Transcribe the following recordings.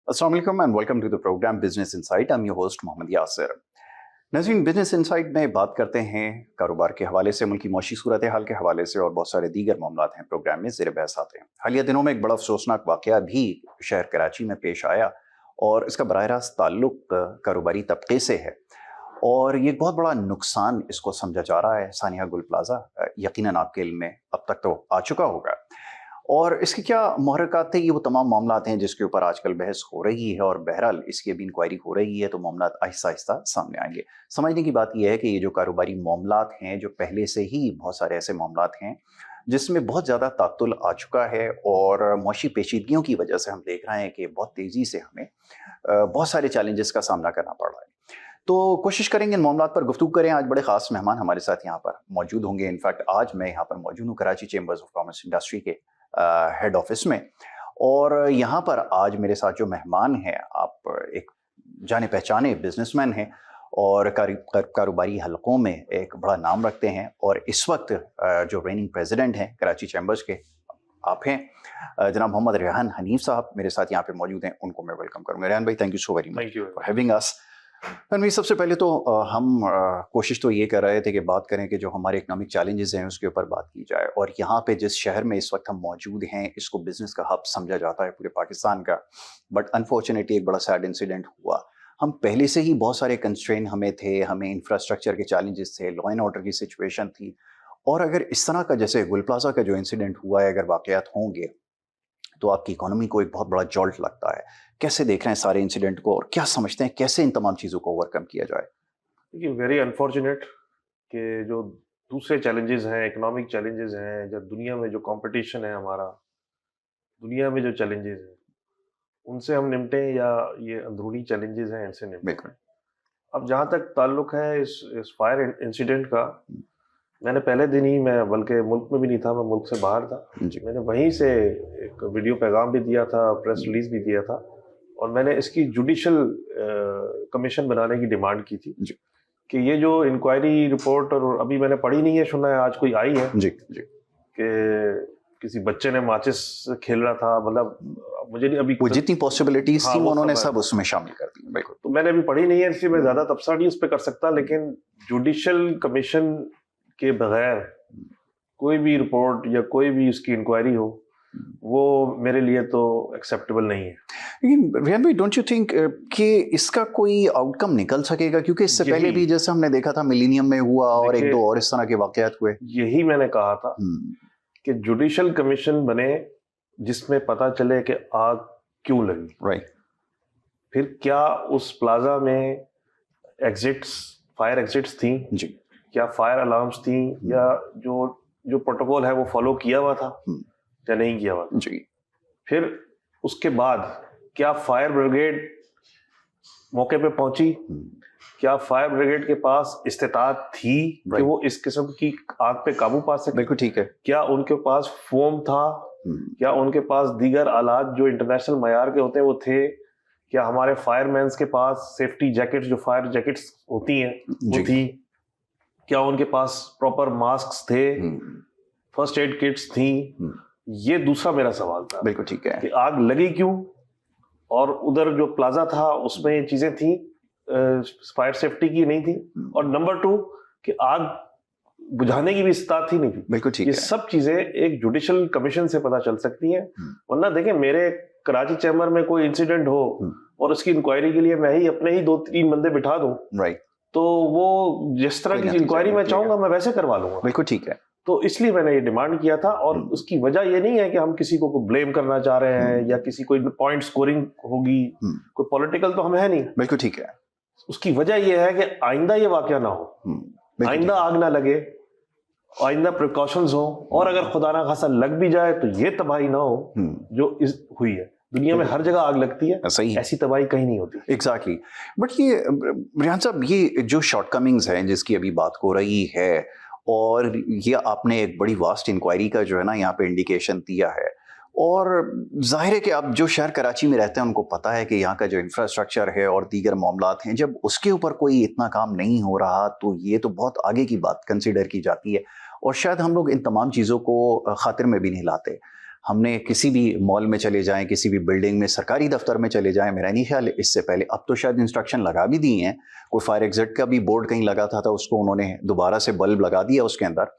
अस्सलाम वालेकुम and welcome to the programme business insight. I am your host Mohammad Yasir. नाज़रीन, business insight में बात करते हैं कारोबार के हवाले से, मुल्की मौशी सूरत हाल के हवाले से और बहुत सारे दीगर मामलात हैं प्रोग्राम में ज़ेर बहस आते हैं। हालिया दिनों में एक बड़ा अफसोसनाक वाक़या भी शहर कराची में पेश आया और इसका बराह रास्त ताल्लुक कारोबारी तबके से है और ये एक बहुत बड़ा नुकसान इसको समझा जा रहा है। सानिया गुल प्लाजा यकीनन आपके इल्म में अब तक तो आ चुका होगा और इसकी क्या मुहर्रिकात थे, ये वो तमाम मामलात हैं जिसके ऊपर आजकल बहस हो रही है और बहरहाल इसकी अभी इंक्वायरी हो रही है तो मामलात आहिस्ता आहिस्ता सामने आएंगे। समझने की बात यह है कि ये जो कारोबारी मामलात हैं, जो पहले से ही बहुत सारे ऐसे मामलात हैं जिसमें बहुत ज़्यादा तातुल आ चुका है और मौशी पेचीदगियों की वजह से हम देख रहे हैं कि बहुत तेज़ी से हमें बहुत सारे चैलेंजेस का सामना करना पड़ रहा है। तो कोशिश करेंगे इन मामलात पर गुफ्तगू करें। आज बड़े ख़ास मेहमान हमारे साथ यहाँ पर मौजूद होंगे। इनफैक्ट आज मैं यहाँ पर मौजूद हूँ Karachi chambers of commerce industry के हेड ऑफिस में और यहाँ पर आज मेरे साथ जो मेहमान हैं, आप एक जाने पहचाने बिजनेसमैन हैं और कारोबारी हलकों में एक बड़ा नाम रखते हैं और इस वक्त जो रेनिंग प्रेसिडेंट हैं कराची चैम्बर्स के आप हैं, जनाब मोहम्मद रेहान हनीफ साहब मेरे साथ यहाँ पे मौजूद हैं। उनको मैं वेलकम करूँगा। रेहान भाई, thank you so very much for having us. भाई, सबसे पहले तो हम कोशिश तो ये कर रहे थे कि बात करें कि जो हमारे इकोनॉमिक चैलेंजेस हैं उसके ऊपर बात की जाए और यहाँ पे जिस शहर में इस वक्त हम मौजूद हैं इसको बिजनेस का हब समझा जाता है पूरे पाकिस्तान का, बट अनफॉर्चुनेटली एक बड़ा सैड इंसिडेंट हुआ। हम पहले से ही बहुत सारे कंस्ट्रेन हमें थे, हमें इंफ्रास्ट्रक्चर के चैलेंजेस थे, लॉ एंड ऑर्डर की सिचुएशन थी और अगर इस तरह का जैसे गुल प्लाजा का जो इंसिडेंट हुआ है अगर वाकयात होंगे तो आपकी इकोनॉमी को एक बहुत बड़ा जॉल्ट लगता है। कैसे देख रहे हैं सारे इंसिडेंट को और क्या समझते हैं कैसे इन तमाम चीज़ों को ओवरकम किया जाए? देखिए, वेरी अनफॉर्चुनेट कि जो दूसरे चैलेंजेस हैं, इकोनॉमिक चैलेंजेस हैं, जब दुनिया में जो कंपटीशन है हमारा, दुनिया में जो चैलेंजेस हैं उनसे हम निपटें या ये अंदरूनी चैलेंजेस हैं इनसे निपटें। अब जहाँ तक ताल्लुक है इस फायर इंसिडेंट का, मैंने पहले दिन ही, मैं बल्कि मुल्क में भी नहीं था, मैं मुल्क से बाहर था, मैंने वहीं से एक वीडियो पैगाम भी दिया था, प्रेस रिलीज भी दिया था और मैंने इसकी जुडिशल कमीशन बनाने की डिमांड की थी कि ये जो इंक्वायरी रिपोर्ट, और अभी मैंने पढ़ी नहीं है, सुना है आज कोई आई है कि किसी बच्चे ने माचिस खेल रहा था, मतलब मुझे नहीं अभी वो जितनी पॉसिबिलिटीज थी उन्होंने सब उसमें शामिल कर दी। बिल्कुल, तो मैंने अभी पढ़ी नहीं है इसलिए मैं ज्यादा तबसरा नहीं उस पर कर सकता, लेकिन जुडिशल कमीशन के बगैर कोई भी रिपोर्ट या कोई भी उसकी इंक्वायरी हो वो मेरे लिए तो एक्सेप्टेबल नहीं है। लेकिन रेहान भाई, डोंट यू थिंक कि इसका कोई आउटकम निकल सकेगा? क्योंकि इससे पहले भी जैसे हमने देखा था मिलेनियम में हुआ और एक दो और इस तरह के वाकयात हुए। यही मैंने कहा था कि जुडिशल कमीशन बने जिसमें पता चले कि आग क्यों लगी, राइट। फिर क्या उस प्लाजा में एग्जिट्स, फायर एग्जिट्स थी जी, क्या फायर अलार्म्स थी या जो प्रोटोकॉल है वो फॉलो किया हुआ था या नहीं किया हुआ था जी। फिर उसके बाद क्या फायर ब्रिगेड मौके पे पहुंची, क्या फायर ब्रिगेड के पास इस्तेताअत थी कि वो इस किस्म की आग पे काबू पा सके? बिल्कुल ठीक है। क्या उनके पास फोम था? क्या उनके पास दीगर आलात जो इंटरनेशनल मयार के होते हैं वो थे? क्या हमारे फायरमैन्स के पास सेफ्टी जैकेट्स, जो फायर जैकेट्स होती हैं वो थी? क्या उनके पास प्रॉपर मास्क थे, फर्स्ट एड किट्स थी? ये दूसरा मेरा सवाल था। बिल्कुल ठीक है कि आग लगी क्यों, और उधर जो प्लाजा था उसमें ये चीजें थी, फायर सेफ्टी की नहीं थी, और नंबर 2 कि आग बुझाने की भी इस्तात ही नहीं थी। बिल्कुल ठीक ये है। सब चीजें एक जुडिशल कमीशन से पता चल सकती हैं। वरना देखें, मेरे कराची चैम्बर में कोई इंसिडेंट हो और उसकी इंक्वायरी के लिए मैं ही अपने ही 2-3 बंदे बिठा दूं, राइट, तो वो जिस तरह की इंक्वायरी मैं चाहूंगा मैं वैसे करवा लूंगा। बिल्कुल ठीक है। तो इसलिए मैंने ये डिमांड किया था, और उसकी वजह ये नहीं है कि हम किसी को ब्लेम करना चाह रहे हैं या किसी कोई पॉइंट स्कोरिंग होगी, कोई पॉलिटिकल तो हम है नहीं। बिल्कुल ठीक है। उसकी वजह ये है कि आइंदा ये वाकया ना हो, आइंदा आग ना लगे, आइंदा प्रिकॉशंस हो, और अगर खुदा ना खासा लग भी जाए तो ये तबाही ना हो जो हुई है। दुनिया में हर जगह आग लगती है, सही है, ऐसी तबाही कहीं नहीं होती। एग्जैक्टली। बट ये रेहान साहब, ये जो शॉर्टकमिंग्स हैं जिसकी अभी बात हो रही है, और ये आपने एक बड़ी वास्ट इंक्वायरी का जो है ना यहाँ पे इंडिकेशन दिया है, और जाहिर है कि अब जो शहर कराची में रहते हैं उनको पता है कि यहाँ का जो इंफ्रास्ट्रक्चर है और दीगर मामलात हैं, जब उसके ऊपर कोई इतना काम नहीं हो रहा तो ये तो बहुत आगे की बात कंसिडर की जाती है और शायद हम लोग इन तमाम चीज़ों को खातिर में भी नहीं लाते। हमने किसी भी मॉल में चले जाएं, किसी भी बिल्डिंग में, सरकारी दफ्तर में चले जाएं, मेरा नहीं ख्याल इससे पहले, अब तो शायद इंस्ट्रक्शन लगा भी दिए हैं, कोई फायर एग्जिट का भी बोर्ड कहीं लगा था उसको उन्होंने दोबारा से बल्ब लगा दिया उसके अंदर।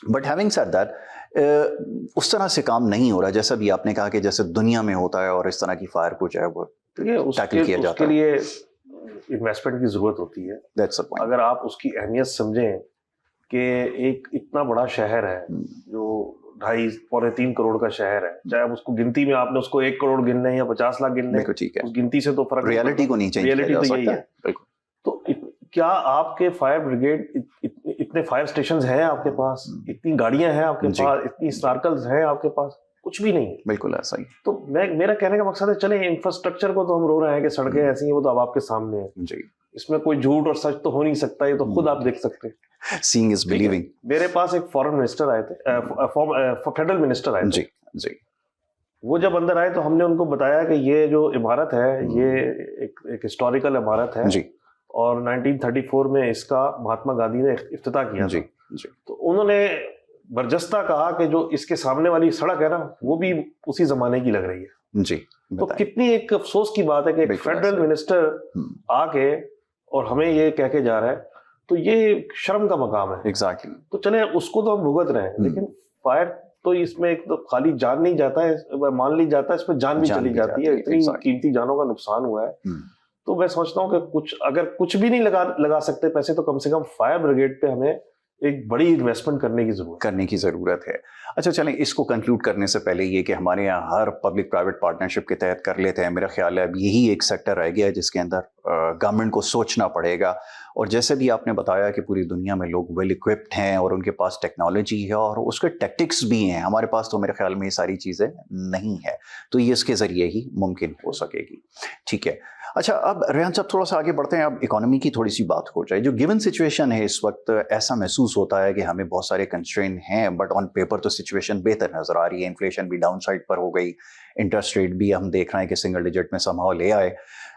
बट हैविंग सेड दैट उस तरह से काम नहीं हो रहा जैसा भी आपने कहा कि जैसे दुनिया में होता है, और इस तरह की फायर को जो है वो टैकल किया जाता है। उसके लिए इन्वेस्टमेंट की जरूरत होती है। That's the point. अगर आप उसकी अहमियत समझें कि एक इतना बड़ा शहर है जो 2.5-3 करोड़ का शहर है, चाहे आप उसको गिनती में आपने उसको 1 करोड़ गिनने हैं या 50 लाख गिनने हैं, ठीक है, उस गिनती से तो फर्क, रियलिटी को नहीं चेंज किया जा सकता है। बिल्कुल। तो क्या आपके फायर ब्रिगेड, इतने फायर स्टेशंस हैं आपके पास, इतनी गाड़ियां हैं आपके पास, इतनी स्पार्कल्स हैं आपके पास? कुछ भी नहीं है। बिल्कुल ऐसा ही। तो मेरा कहने का मकसद है, चले इंफ्रास्ट्रक्चर को तो हम रो रहे हैं कि सड़कें ऐसी हैं, वो तो अब आपके सामने है जी, इसमें कोई झूठ और सच तो हो नहीं सकता, ये तो खुद आप देख सकते हैं। Seeing is believing. मेरे पास एक फॉरेन मिनिस्टर आए थे, फेडरल मिनिस्टर आए थे जी जी। वो जब अंदर आए तो हमने उनको बताया कि ये जो इमारत है ये एक हिस्टोरिकल इमारत है जी, और 1934 में इसका महात्मा गांधी ने इफ्तिताह किया जी था। जी। तो उन्होंने बरजस्ता कहा कि जो इसके सामने वाली सड़क है ना, वो भी उसी जमाने की लग रही है। जी, तो कितनी एक अफसोस की बात है कि एक फेडरल मिनिस्टर आके और हमें ये कह के जा रहा है, तो ये शर्म का मकाम है। एग्जैक्टली। तो चले उसको तो हम भुगत रहे हैं, लेकिन फायर तो इसमें एक तो खाली जान नहीं जाता है, मान ली जाता है, इसमें जान भी चली जाती है। इतनी कीमती जानों का नुकसान हुआ है। तो मैं सोचता हूँ कि अगर कुछ भी नहीं लगा सकते पैसे, तो कम से कम फायर ब्रिगेड पे हमें एक बड़ी इन्वेस्टमेंट करने की जरूरत है। अच्छा चलें, इसको कंक्लूड करने से पहले ये कि हमारे यहाँ हर पब्लिक प्राइवेट पार्टनरशिप के तहत कर लेते हैं, मेरा ख्याल है अब यही एक सेक्टर रह गया है जिसके अंदर गवर्नमेंट को सोचना पड़ेगा। और जैसे भी आपने बताया कि पूरी दुनिया में लोग वेल इक्विप्ड हैं और उनके पास टेक्नोलॉजी है और उसके टैक्टिक्स भी हैं, हमारे पास तो मेरे ख्याल में ये सारी चीज़ें नहीं है, तो ये इसके ज़रिए ही मुमकिन हो सकेगी। ठीक है। अच्छा, अब रेहान साहब थोड़ा सा आगे बढ़ते हैं, अब इकोनॉमी की थोड़ी सी बात हो जाए। जो गिवन सिचुएशन है इस वक्त, ऐसा महसूस होता है कि हमें बहुत सारे कंस्ट्रेंट हैं, बट ऑन पेपर तो सिचुएशन बेहतर नजर आ रही है। इन्फ्लेशन भी डाउन साइड पर हो गई, इंटरेस्ट रेट भी हम देख रहे हैं कि सिंगल डिजिट में समहाउ ले आए।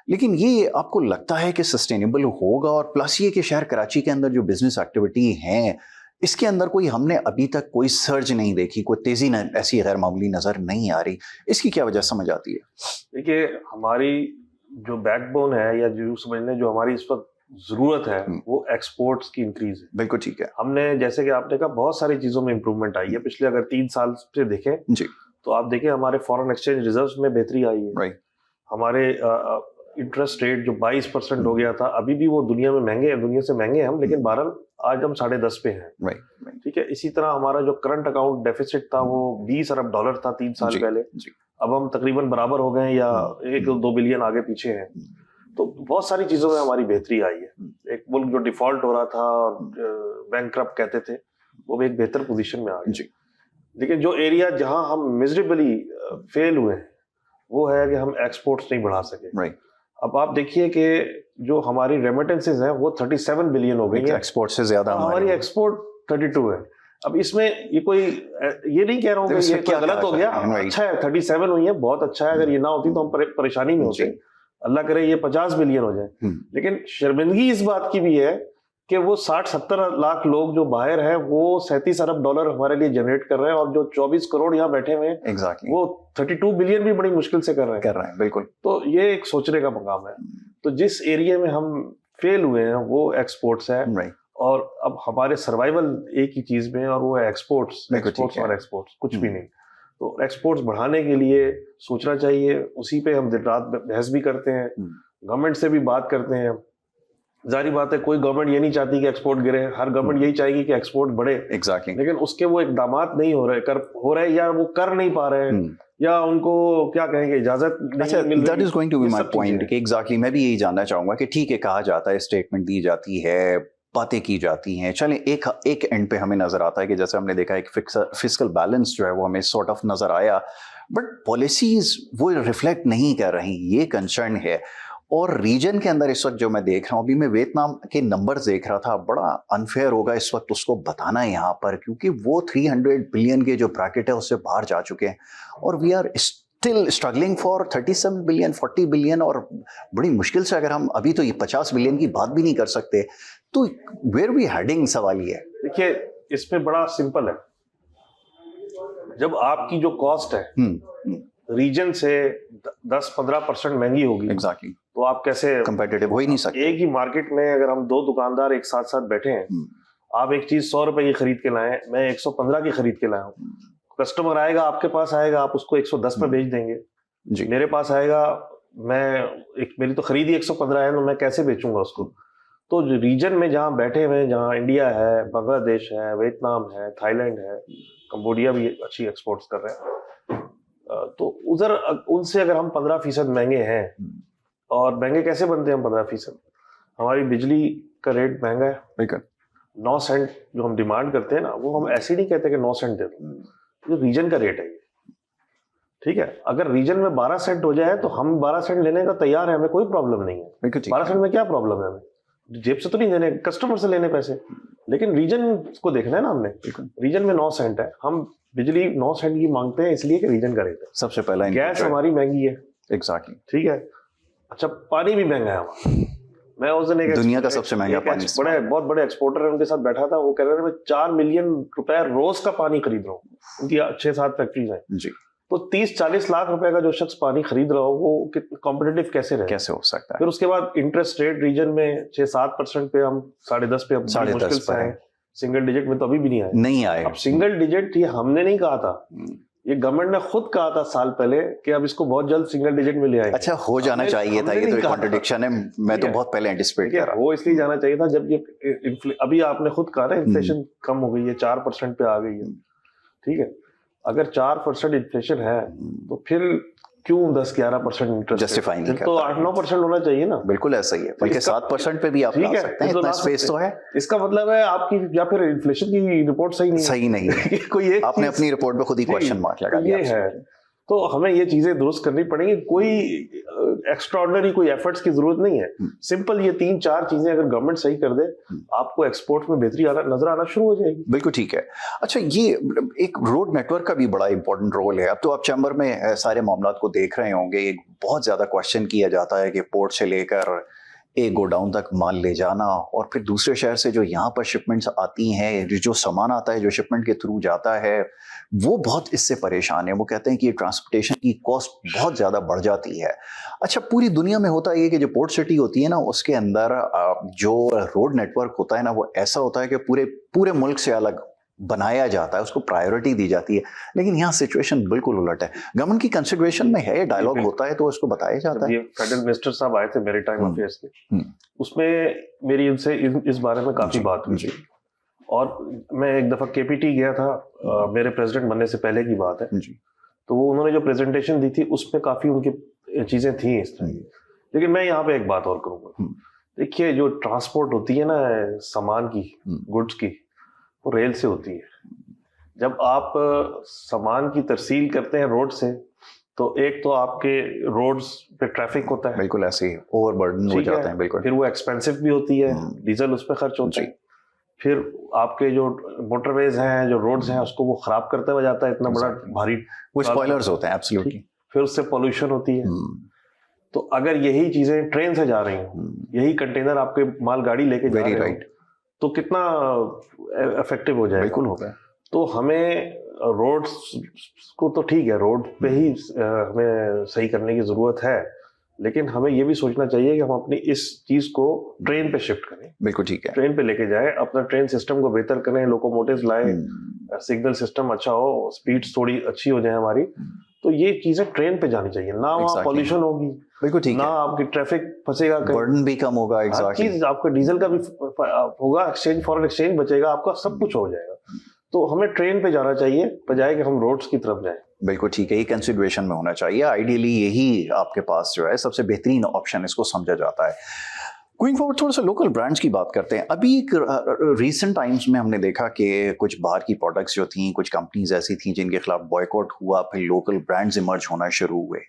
लेकिन ये आपको लगता है कि सस्टेनेबल होगा? और प्लस ये कि शहर कराची के अंदर जो बिजनेस एक्टिविटी है, इसके अंदर कोई हमने अभी तक कोई सर्ज नहीं देखी, कोई तेजी ऐसी गैर मामूली नजर नहीं आ रही, इसकी क्या वजह समझ आती है? देखिए, हमारी जो बैकबोन है या जो समझ लें जो हमारी इस वक्त जरूरत है, वो एक्सपोर्ट्स की इंक्रीज है। बिल्कुल ठीक है। हमने जैसे कि आपने कहा बहुत सारी चीजों में इंप्रूवमेंट आई है पिछले अगर 3 साल से देखें जी, तो आप देखें हमारे फॉरेन एक्सचेंज रिजर्व्स में बेहतरी आई है। राइट। हमारे इंटरेस्ट रेट जो 22% हो गया था, अभी भी वो दुनिया में महंगे हैं, दुनिया से महंगे हैं हम, लेकिन बहरहाल आज हम 10.5 पे हैं। राइट। ठीक है। इसी तरह हमारा जो करंट अकाउंट डेफिसिट था वो $20 अरब था 3 साल पहले, अब हम तकरीबन बराबर हो गए या 1-2 बिलियन आगे पीछे हैं। तो बहुत सारी चीजों में हमारी बेहतरी आई है। एक मुल्क जो डिफॉल्ट हो रहा था और बैंकक्रप्ट कहते थे, वो भी एक बेहतर पोजीशन में आ गया। लेकिन जो एरिया जहां हम मिजरेबली फेल हुए हैं वो है कि हम एक्सपोर्ट्स नहीं बढ़ा सके। अब आप देखिए कि जो हमारी रेमिटेंसेज हैं वो 37 बिलियन हो गई है, एक्सपोर्ट से ज्यादा हमारी एक्सपोर्ट 32 है। अब इसमें ये कोई ये नहीं कह रहा हूँ कि ये क्या गलत हो गया, अच्छा है 37 हुई है, बहुत अच्छा है। अगर ये ना होती तो हम परेशानी में होते, अल्लाह करे ये 50 बिलियन हो जाए। लेकिन शर्मिंदगी इस बात की भी है कि वो 60-70 लाख लोग जो बाहर हैं वो $37 अरब हमारे लिए जनरेट कर रहे हैं, और जो 24 करोड़ यहाँ बैठे हुए हैं वो 32 बिलियन भी बड़ी मुश्किल से कर रहे हैं। बिल्कुल। तो ये एक सोचने का मकाम है। तो जिस एरिया में हम फेल हुए हैं वो एक्सपोर्ट्स है, और अब हमारे सर्वाइवल एक ही चीज में है और वो है एक्सपोर्ट्स और एक्सपोर्ट्स, कुछ भी नहीं। तो एक्सपोर्ट्स बढ़ाने के लिए सोचना चाहिए, उसी पे हम दिन रात बहस भी करते हैं, गवर्नमेंट से भी बात करते हैं। जारी बात है कोई गवर्नमेंट ये नहीं चाहती कि एक्सपोर्ट गिरे, हर गवर्नमेंट यही चाहेगी कि एक्सपोर्ट बढ़े। लेकिन उसके वो इकदामात नहीं हो रहे, या वो कर नहीं पा रहे हैं, या उनको क्या कहेंगे इजाजत नहीं मिल रही। That is going to be my point कि एग्जैक्टली मैं भी यही जानना चाहूंगा कि ठीक है, कहा जाता है, स्टेटमेंट दी जाती है, बातें की जाती हैं, चलें एक एंड पे हमें नजर आता है कि जैसे हमने देखा एक फिस्कल बैलेंस जो है वो हमें सॉर्ट ऑफ नजर आया, बट पॉलिसीज वो रिफ्लेक्ट नहीं कर रही, ये कंसर्न है। और रीजन के अंदर इस वक्त जो मैं देख रहा हूँ, अभी मैं वियतनाम के नंबर्स देख रहा था, बड़ा अनफेयर होगा इस वक्त उसको बताना यहाँ पर, क्योंकि वो 300 बिलियन के जो ब्रैकेट है उससे बाहर जा चुके हैं, और we are still struggling for 37 billion 40 billion, और बड़ी मुश्किल से अगर हम अभी तो ये 50 बिलियन की बात भी नहीं कर सकते, तो वेयर वी हेडिंग, सवाल ये है। देखिए, इसमें बड़ा सिंपल है, जब आपकी जो कॉस्ट है रीजन से 10-15% महंगी होगी, एग्जैक्टली, तो आप कैसे कंपेटिटिव हो ही नहीं सकते। एक ही मार्केट में अगर हम दो दुकानदार एक साथ साथ बैठे हैं, आप एक चीज 100 रुपए की खरीद के लाए, मैं 115 की खरीद के लाया हूँ, कस्टमर आएगा आपके पास आएगा, आप उसको 110 में बेच देंगे जी, मेरे पास आएगा, मेरी तो खरीद ही 115 है, तो मैं कैसे बेचूंगा उसको। तो रीजन में जहाँ बैठे हुए हैं, जहाँ इंडिया है, बांग्लादेश है, वियतनाम है, थाईलैंड है, कंबोडिया भी अच्छी एक्सपोर्ट्स कर रहे हैं, तो उधर उनसे अगर हम 15% महंगे हैं, और महंगे कैसे बनते हैं हम 15%, हमारी बिजली का रेट महंगा है, बिल्कुल 9 सेंट जो हम डिमांड करते हैं ना, वो हम ऐसे नहीं कहते कि 9 सेंट दे दो, जो रीजन का रेट है ये, ठीक है। अगर रीजन में 12 सेंट हो जाए तो हम 12 सेंट लेने का तैयार है, हमें कोई प्रॉब्लम नहीं है। बिल्कुल ठीक 12 सेंट में क्या प्रॉब्लम है, हमें जेब से तो नहीं देने, कस्टमर से लेने पैसे, लेकिन रीजन को देखना है ना हमने। रीजन में 9 सेंट है, हम बिजली 9 सेंट की मांगते हैं इसलिए कि रीजन का रेट है। सबसे पहला गैस हमारी महंगी है, एग्जैक्टली, ठीक है। अच्छा, पानी भी महंगा है हमारा। मैं उस दिन एक दुनिया का सबसे महंगा पानी, बहुत बड़े एक्सपोर्टर है, उनके साथ बैठा था, वो कह रहे थे मैं 4 मिलियन रुपए रोज का पानी खरीद रहा हूँ, उनकी 6-7 फैक्ट्रीज हैं जी। तो 30-40 लाख रुपए का जो शख्स पानी खरीद रहा हो, वो कॉम्पिटिटिव कैसे रहे, कैसे हो सकता है। फिर उसके बाद इंटरेस्ट रेट रीजन में 6-7% पे, हम 10.5 पे, 10.5 से आए, सिंगल डिजिट में तो अभी भी नहीं आए। अब सिंगल डिजिट ये हमने नहीं कहा था, ये गवर्नमेंट ने खुद कहा था साल पहले कि अब इसको बहुत जल्द सिंगल डिजिट में ले आएंगे। अच्छा, हो जाना चाहिए था, ये तो एक कॉन्ट्रडिक्शन है, मैं तो बहुत पहले एंटिसिपेट कर रहा। वो इसलिए जाना चाहिए था जब ये अभी आपने खुद कहा ना, इन्फ्लेशन कम हो गई है, 4% पे आ गई है, ठीक है। अगर 4% इन्फ्लेशन है तो फिर क्यों 10-11% इंटरेस्ट जस्टिफाई नहीं करता, तो 8-9% होना चाहिए ना। बिल्कुल ऐसा ही है, बल्कि 7% पे भी आप ला सकते हैं, इतना स्पेस तो है। इसका मतलब है आपकी या फिर इन्फ्लेशन की रिपोर्ट सही नहीं है कोई आपने अपनी रिपोर्ट पे खुद ही क्वेश्चन मार्क लगा दिया है। तो हमें ये चीजें दुरुस्त करनी पड़ेंगी, कोई एक्स्ट्राऑर्डिनरी कोई एफर्ट्स की जरूरत नहीं है। सिंपल ये 3-4 चीजें अगर गवर्नमेंट सही कर दे, आपको एक्सपोर्ट में बेहतरी नजर आना शुरू हो जाएगी। बिल्कुल ठीक है। अच्छा, ये एक रोड नेटवर्क का भी बड़ा इंपॉर्टेंट रोल है। अब तो आप चैम्बर में सारे मामलात को देख रहे होंगे, एक बहुत ज्यादा क्वेश्चन किया जाता है कि पोर्ट से लेकर एक गोडाउन तक माल ले जाना, और फिर दूसरे शहर से जो यहाँ पर शिपमेंट्स आती हैं, जो सामान आता है जो शिपमेंट के थ्रू जाता है, वो बहुत इससे परेशान है। वो कहते हैं कि ट्रांसपोर्टेशन की कॉस्ट बहुत ज़्यादा बढ़ जाती है। अच्छा, पूरी दुनिया में होता है कि जो पोर्ट सिटी होती है ना, उसके अंदर जो रोड नेटवर्क होता है ना, वो ऐसा होता है कि पूरे मुल्क से अलग बनाया जाता है, उसको प्रायोरिटी दी जाती है। लेकिन यहाँ सिचुएशन बिल्कुल उलट है। गवर्नमेंट की कंसिडरेशन में है, डायलॉग होता है तो उसको बताया जाता है। फेडरल मिनिस्टर साहब आए थे मेरे टाइम अफेयर्स के, उसमें मेरी उनसे इस बारे में काफी बात हुई, और मैं एक दफा केपीटी गया था, मेरे प्रेसिडेंट बनने से पहले की बात है, तो वो उन्होंने जो प्रेजेंटेशन दी थी उसमें काफी उनकी चीजें थी इस तरह की। लेकिन मैं यहाँ पे एक बात और करूंगा, देखिए जो ट्रांसपोर्ट होती है ना सामान की, गुड्स की, वो रेल से होती है। जब आप सामान की तरसील करते हैं रोड से, तो एक तो आपके रोड्स पे ट्रैफिक होता है, बिल्कुल ऐसे ही ओवरबर्डन हो जाते हैं, बिल्कुल। फिर वो एक्सपेंसिव भी होती है, डीजल उस पर खर्च होता है। फिर आपके जो मोटरवेज हैं, जो रोड्स हैं, उसको वो खराब करते हुए जाता है, इतना बड़ा भारी, वो स्पॉयलर्स होते हैं, एब्सोल्युटली। फिर उससे पोल्यूशन होती है। तो अगर यही चीजें ट्रेन से जा रही हैं, यही कंटेनर आपके मालगाड़ी लेके जा रहे हैं, तो कितना इफेक्टिव हो जाएगा। बिल्कुल होगा। तो हमें रोड्स को तो ठीक है, रोड पे ही हमें सही करने की जरूरत है, लेकिन हमें ये भी सोचना चाहिए कि हम अपनी इस चीज को ट्रेन पे शिफ्ट करें। बिल्कुल ठीक है, ट्रेन पे लेके जाएं, अपना ट्रेन सिस्टम को बेहतर करें, लोकोमोटिव्स लाएं, सिग्नल सिस्टम अच्छा हो, स्पीड्स थोड़ी अच्छी हो जाए हमारी, तो ये चीजें ट्रेन पे जानी चाहिए। ना वहाँ पॉल्यूशन होगी, बिल्कुल ठीक ना है, आपकी ट्रैफिक फंसेगा, बर्डन भी कम होगा, एग्जैक्टली चीज, आपका डीजल का भी होगा, एक्सचेंज फॉरेन एक्सचेंज बचेगा, आपका सब कुछ हो जाएगा। तो हमें ट्रेन पे जाना चाहिए बजाय कि हम रोड्स की तरफ जाएं। बिल्कुल ठीक है, ये कंसिडरेशन में होना चाहिए। आइडियली यही आपके पास जो है सबसे बेहतरीन ऑप्शन इसको समझा जाता है। गोइंग फॉरवर्ड थोड़ा सा लोकल ब्रांड्स की बात करते हैं। अभी रिसेंट टाइम्स में हमने देखा कि कुछ बाहर की प्रोडक्ट्स जो थी, कुछ कंपनीज ऐसी थी जिनके खिलाफ बॉयकॉट हुआ, फिर लोकल ब्रांड्स इमर्ज होना शुरू हुए।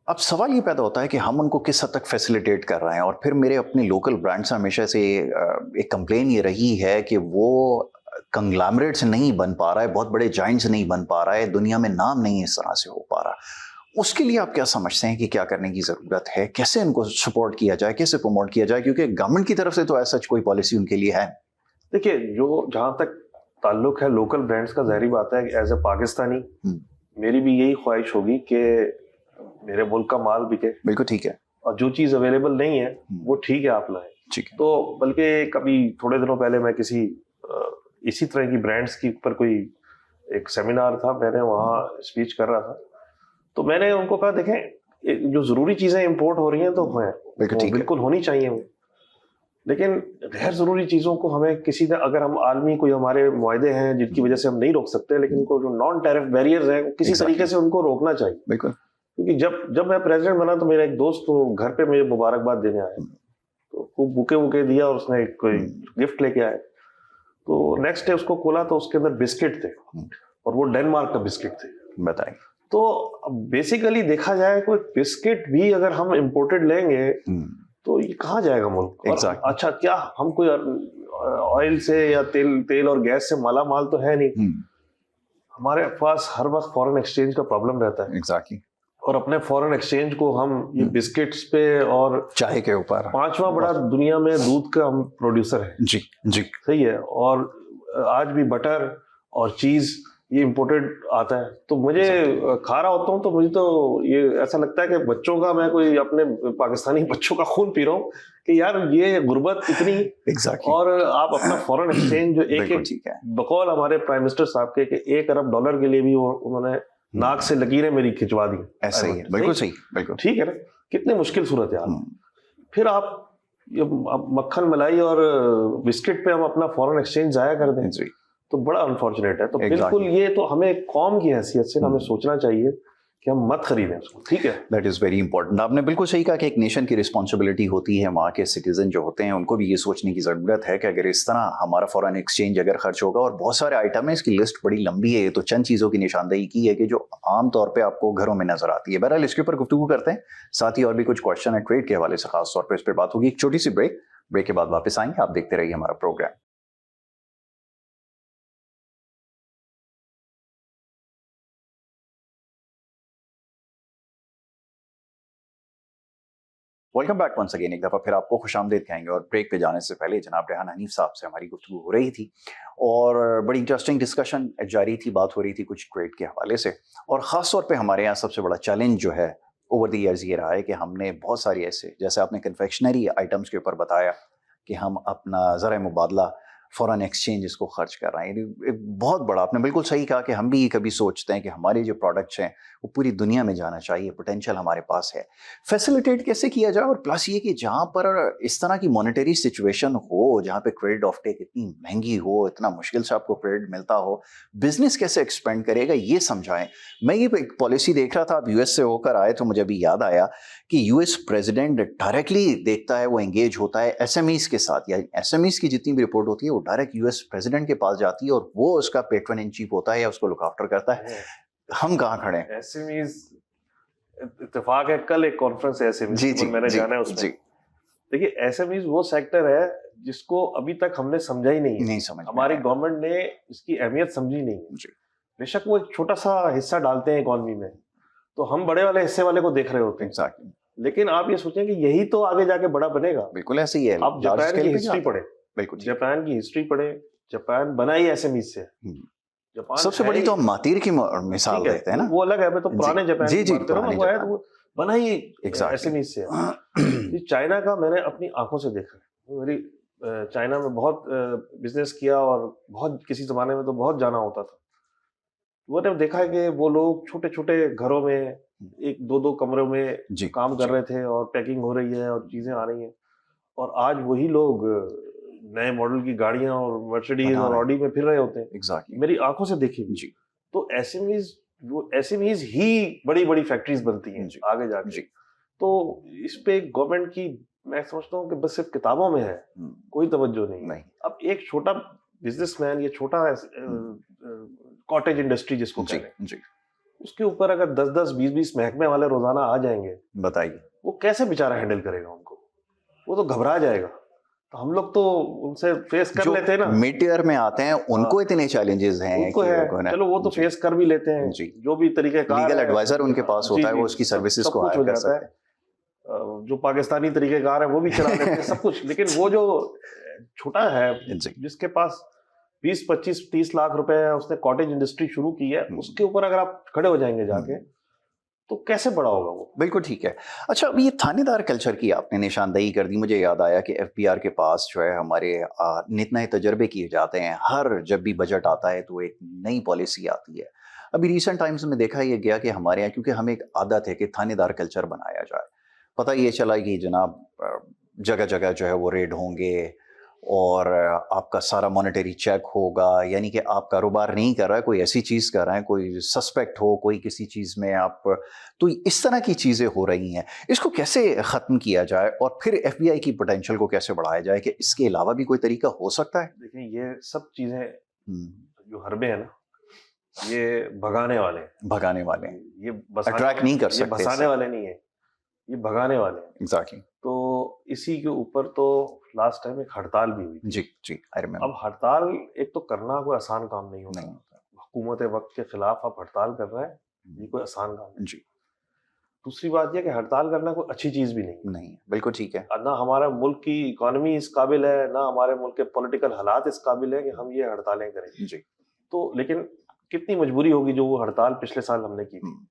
अब सवाल ये पैदा होता है कि हम उनको किस हद तक फैसिलिटेट कर रहे हैं। और फिर मेरे अपने लोकल ब्रांड्स हमेशा से एक कंप्लेन ये रही है कि वो कंग्लैमरेट्स नहीं बन पा रहा है, बहुत बड़े जाइंट्स नहीं बन पा रहा है, दुनिया में नाम नहीं इस तरह से हो पा रहा। उसके लिए आप क्या समझते हैं कि क्या करने की ज़रूरत है, कैसे इनको सपोर्ट किया जाए, कैसे प्रमोट किया जाए, क्योंकि गवर्नमेंट की तरफ से तो ऐसा कोई पॉलिसी उनके लिए है। देखिए, जो जहाँ तक ताल्लुक है लोकल ब्रांड्स का, ज़ाहिर बात है एज ए पाकिस्तानी मेरी भी यही ख्वाहिश होगी कि मेरे मुल्क का माल बिके। बिल्कुल ठीक है। और जो चीज़ अवेलेबल नहीं है वो ठीक है आप लाएं। ठीक है। तो बल्कि कभी थोड़े दिनों पहले मैं किसी इसी तरह की ब्रांड्स के ऊपर कोई एक सेमिनार था, मैंने वहाँ स्पीच कर रहा था, तो मैंने उनको कहा देखें जो ज़रूरी चीज़ें इंपोर्ट हो रही हैं तो हैं, बिल्कुल होनी चाहिए वो, लेकिन गैर ज़रूरी चीज़ों को हमें किसी ने, अगर हम आलमी कोई हमारे मुआहदे हैं जिनकी वजह से हम नहीं रोक सकते, लेकिन उनको जो नॉन टैरिफ बैरियर्स हैं किसी तरीके से उनको रोकना चाहिए। बिल्कुल। क्योंकि जब मैं प्रेसिडेंट बना तो मेरा एक दोस्त तो घर पे मुझे मुबारकबाद देने आया, तो खूब बुके वुके दिया और उसने कोई गिफ्ट लेके आए। तो नेक्स्ट डे उसको खोला तो उसके अंदर बिस्किट थे, और वो डेनमार्क का बिस्किट थे। बताइए। तो बेसिकली देखा जाए कोई बिस्किट भी अगर हम इम्पोर्टेड लेंगे तो ये कहाँ जाएगा मुल्क? Exactly. अच्छा, क्या हम कोई ऑयल से या तेल और गैस से माला माल तो है नहीं। हमारे पास हर वक्त फॉरेन एक्सचेंज का प्रॉब्लम रहता है। एग्जैक्टली। और अपने फॉरेन एक्सचेंज को हम ये बिस्किट्स पे और चाय के ऊपर, 5वां बड़ा दुनिया में दूध का हम प्रोड्यूसर है। जी जी सही है। और आज भी बटर और चीज ये इम्पोर्टेड आता है। तो मुझे खा रहा होता हूँ तो मुझे तो ये ऐसा लगता है कि बच्चों का, मैं कोई अपने पाकिस्तानी बच्चों का खून पी रहा हूँ कि यार ये गुर्बत इतनी। एग्जैक्टली। और आप अपना फॉरेन एक्सचेंज जो एक बकौल हमारे प्राइम मिनिस्टर साहब के कि $1 अरब के लिए भी उन्होंने नाक से लकीरें मेरी खिंचवा दी। ऐसा ही है। बिल्कुल सही। बिल्कुल ठीक है ना, कितनी मुश्किल सूरत है यार। फिर आप ये मक्खन मलाई और बिस्किट पे हम अपना फॉरेन एक्सचेंज जाया कर दें जी, तो बड़ा अनफॉर्चुनेट है। तो बिल्कुल ये तो हमें कौम की हैसियत से हमें सोचना चाहिए कि हम मत खरीदें उसको। ठीक है, दैट इज़ वेरी इंपॉर्टेंट। आपने बिल्कुल सही कहा कि एक नेशन की रिस्पॉन्सिबिलिटी होती है, वहाँ के सिटीजन जो होते हैं उनको भी ये सोचने की ज़रूरत है कि अगर इस तरह हमारा फॉरेन एक्सचेंज अगर खर्च होगा, और बहुत सारे आइटम है, इसकी लिस्ट बड़ी लंबी है, तो चंद चीज़ों की निशानदेही की है कि जो आम तौर पर आपको घरों में नजर आती है। बहरहाल इसके ऊपर गुफ्तगू करते हैं, साथ ही और भी कुछ क्वेश्चन है ट्रेड के हवाले से, खास तौर पर इस पर बात होगी। एक छोटी सी ब्रेक के बाद वापस आएंगे। आप देखते रहिए हमारा programme. Welcome back once again. एक दफ़ा फिर आपको खुशामदीद कहेंगे। और ब्रेक पे जाने से पहले जनाब रेहान हनीफ साहब से हमारी गुफ्तगू हो रही थी और बड़ी इंटरेस्टिंग डिस्कशन जारी थी, बात हो रही थी कुछ ट्रेड के हवाले से। और ख़ास तौर पे हमारे यहाँ सबसे बड़ा चैलेंज जो है ओवर द ईयर्स ये रहा है कि हमने बहुत सारी ऐसे, जैसे आपने कन्फेक्शनरी आइटम्स के ऊपर बताया कि हम अपना ज़रा मुबादला फॉरेन एक्सचेंज इसको खर्च कर रहे हैं। एक बहुत बड़ा, आपने बिल्कुल सही कहा कि हम भी कभी सोचते हैं कि हमारे जो प्रोडक्ट्स हैं वो पूरी दुनिया में जाना चाहिए, पोटेंशियल हमारे पास है, फैसिलिटेट कैसे किया जाए। और प्लस ये कि जहाँ पर इस तरह की मॉनेटरी सिचुएशन हो, जहाँ पे क्रेडिट ऑफ टेक इतनी महंगी हो, इतना मुश्किल से आपको क्रेडिट मिलता हो, बिजनेस कैसे एक्सपेंड करेगा ये समझाएं। मैं ये एक पॉलिसी देख रहा था, आप यूएस से होकर आए तो मुझे अभी याद आया कि यूएस प्रेसिडेंट डायरेक्टली देखता है, वो एंगेज होता है एसएमईज के साथ, या एसएमईज की जितनी भी रिपोर्ट होती है वो डायरेक्ट यूएस प्रेसिडेंट के पास जाती है और वो उसका पेट्रन इन चीफ होता है या उसको लुक आफ्टर करता है। हम कहाँ खड़े हैं? एसएमईज इत्तेफाक है, कल एक कॉन्फ्रेंस है एसएमईज पर, मैंने जाना है उसमें। देखिए, एसएमईज वो सेक्टर है जिसको अभी तक हमने समझा ही नहीं समझ हमारी गवर्नमेंट ने इसकी अहमियत समझी नहीं है। बेशक वो एक छोटा सा हिस्सा डालते हैं इकोनॉमी में, तो हम बड़े वाले हिस्से वाले को देख रहे होते हैं। Exactly. लेकिन आप ये सोचें कि यही तो आगे जाके बड़ा बनेगा। बिल्कुल ऐसे ही है। आप जापान की हिस्ट्री पढ़े, बिल्कुल जापान की हिस्ट्री पढ़े, जापान बना ही एसएमईज से। जापान सबसे बड़ी तो हम मातीर की मिसाल देते हैं ना, वो अलग है, मैं तो पुराने जापान जी जी वो बना ही एसएमईज से। चाइना का मैंने अपनी आंखों से देखा है। मेरी चाइना में बहुत बिजनेस किया और बहुत किसी जमाने में तो बहुत जाना होता था। वो ने देखा है कि वो लोग छोटे छोटे घरों में 1-2 कमरों में काम कर रहे थे और पैकिंग हो रही है और चीजें आ रही हैं, और आज वही लोग नए मॉडल की गाड़ियां और मर्सिडीज और ऑडी में फिर रहे होते हैं। Exactly. मेरी आंखों से देखी जी। तो एसएमईज ही बड़ी बड़ी फैक्ट्रीज बनती हैं आगे जाके। तो इस पे गवर्नमेंट की, मैं समझता हूँ कि बस सिर्फ किताबों में है, कोई तवज्जो नहीं। अब एक छोटा बिजनेसमैन, ये छोटा कॉटेज इंडस्ट्री जिसको कहते हैं, उसके ऊपर अगर 10-10, 20-20 महकमे वाले रोजाना आ जाएंगे, बताइए वो कैसे बेचारा हैंडल करेगा उनको? वो तो घबरा जाएगा। तो हम लोग तो उनसे फेस कर लेते हैं ना, मिड ईयर में आते हैं, उनको इतने चैलेंजेस हैं, उनको है, चलो वो तो फेस कर भी लेते हैं। जो भी तरीकेकार, लीगल एडवाइजर उनके पास होता है, वो उसकी सर्विसेज को हायर कर सकते हैं। जो पाकिस्तानी तरीकेकार है वो भी चला लेते हैं सब कुछ। लेकिन वो जो छोटा है जिसके पास 20, 25, 30 लाख रुपए उसने कॉटेज इंडस्ट्री शुरू की है, उसके ऊपर अगर आप खड़े हो जाएंगे जाके, तो कैसे बड़ा होगा वो? बिल्कुल ठीक है। अच्छा, अब ये थानेदार कल्चर की आपने निशानदेही कर दी। मुझे याद आया कि एफबीआर के पास जो है हमारे नित नए तजर्बे किए जाते हैं। हर जब भी बजट आता है तो एक नई पॉलिसी आती है। अभी रिसेंट टाइम्स में देखा ये गया कि हमारे यहाँ, क्योंकि हमें एक आदत है कि थानेदार कल्चर बनाया जाए। पता ये चला कि जनाब जगह जगह जो है वो रेड होंगे और आपका सारा मॉनेटरी चेक होगा, यानी कि आप कारोबार नहीं कर रहा है, कोई ऐसी चीज़ कर रहा है, कोई सस्पेक्ट हो, कोई किसी चीज़ में आप, तो इस तरह की चीज़ें हो रही हैं। इसको कैसे ख़त्म किया जाए और फिर एफबीआई की पोटेंशियल को कैसे बढ़ाया जाए कि इसके अलावा भी कोई तरीका हो सकता है? देखिए, ये सब चीजें हुँ, जो हरबे हैं ना, ये भगाने वाले हैं, भगाने वाले हैं, ये बसाने अट्रैक्ट नहीं कर ये सकते बसाने इससे। वाले नहीं है, ये भगाने वाले हैं। एग्ज़ैक्टली। तो इसी के ऊपर तो लास्ट टाइम एक हड़ताल भी हुई थी। जी, जी, आई रिमेंबर। अब हड़ताल एक तो करना कोई आसान काम नहीं होता। नहीं, हुकूमत वक्त के खिलाफ आप हड़ताल कर रहे हैं, ये कोई आसान काम नहीं। जी, दूसरी बात यह कि हड़ताल करना कोई अच्छी चीज भी नहीं नहीं, बिल्कुल ठीक है। है। ना हमारा मुल्क की इकोनॉमी इस काबिल है, ना हमारे मुल्क के पॉलिटिकल हालात इस काबिल है कि हम ये हड़तालें करें। जी, तो लेकिन कितनी मजबूरी होगी जो वो हड़ताल पिछले साल हमने की थी, हुँ,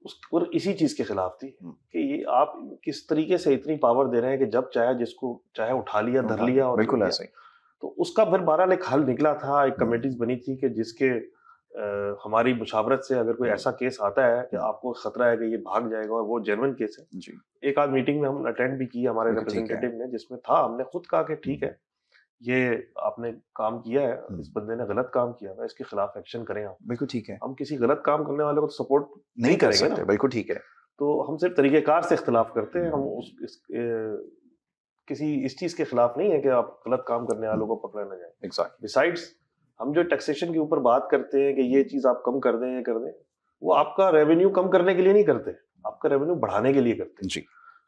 उस और इसी चीज के खिलाफ थी हुँ, कि ये आप किस तरीके से इतनी पावर दे रहे हैं कि जब चाहे जिसको चाहे उठा लिया, धर लिया और बिल्कुल ले ऐसा ही। गया। तो उसका फिर बहरहाल एक हल निकला था, एक हुँ, कमेटीज बनी थी कि जिसके हमारी मुशावरत से अगर कोई ऐसा केस आता है कि आपको खतरा है कि ये भाग जाएगा और वो जेन्युइन केस है, जी, एक आध मीटिंग में हम अटेंड भी की हमारे बिल्कुल ठीक है। रिप्रेजेंटेटिव ने, जिसमें था हमने खुद कहा कि ठीक है, ये आपने काम किया है, इस बंदे ने गलत काम किया है, इसके खिलाफ एक्शन करें आप। बिल्कुल ठीक है। हम किसी गलत काम करने वाले को तो सपोर्ट नहीं कर करेंगे सकते, ना। बिल्कुल ठीक है। तो हम सिर्फ तरीकेकार से इख्तिलाफ करते हैं, हम किसी इस चीज के खिलाफ नहीं है कि आप गलत काम करने वालों को पकड़ा ना जाए। एग्ज़ैक्टली। बिसाइड्स हम जो टैक्सेशन के ऊपर बात करते हैं कि ये चीज आप कम कर दें, ये कर दें, वो आपका रेवेन्यू कम करने के लिए नहीं करते, आपका रेवेन्यू बढ़ाने के लिए करते हैं। जी,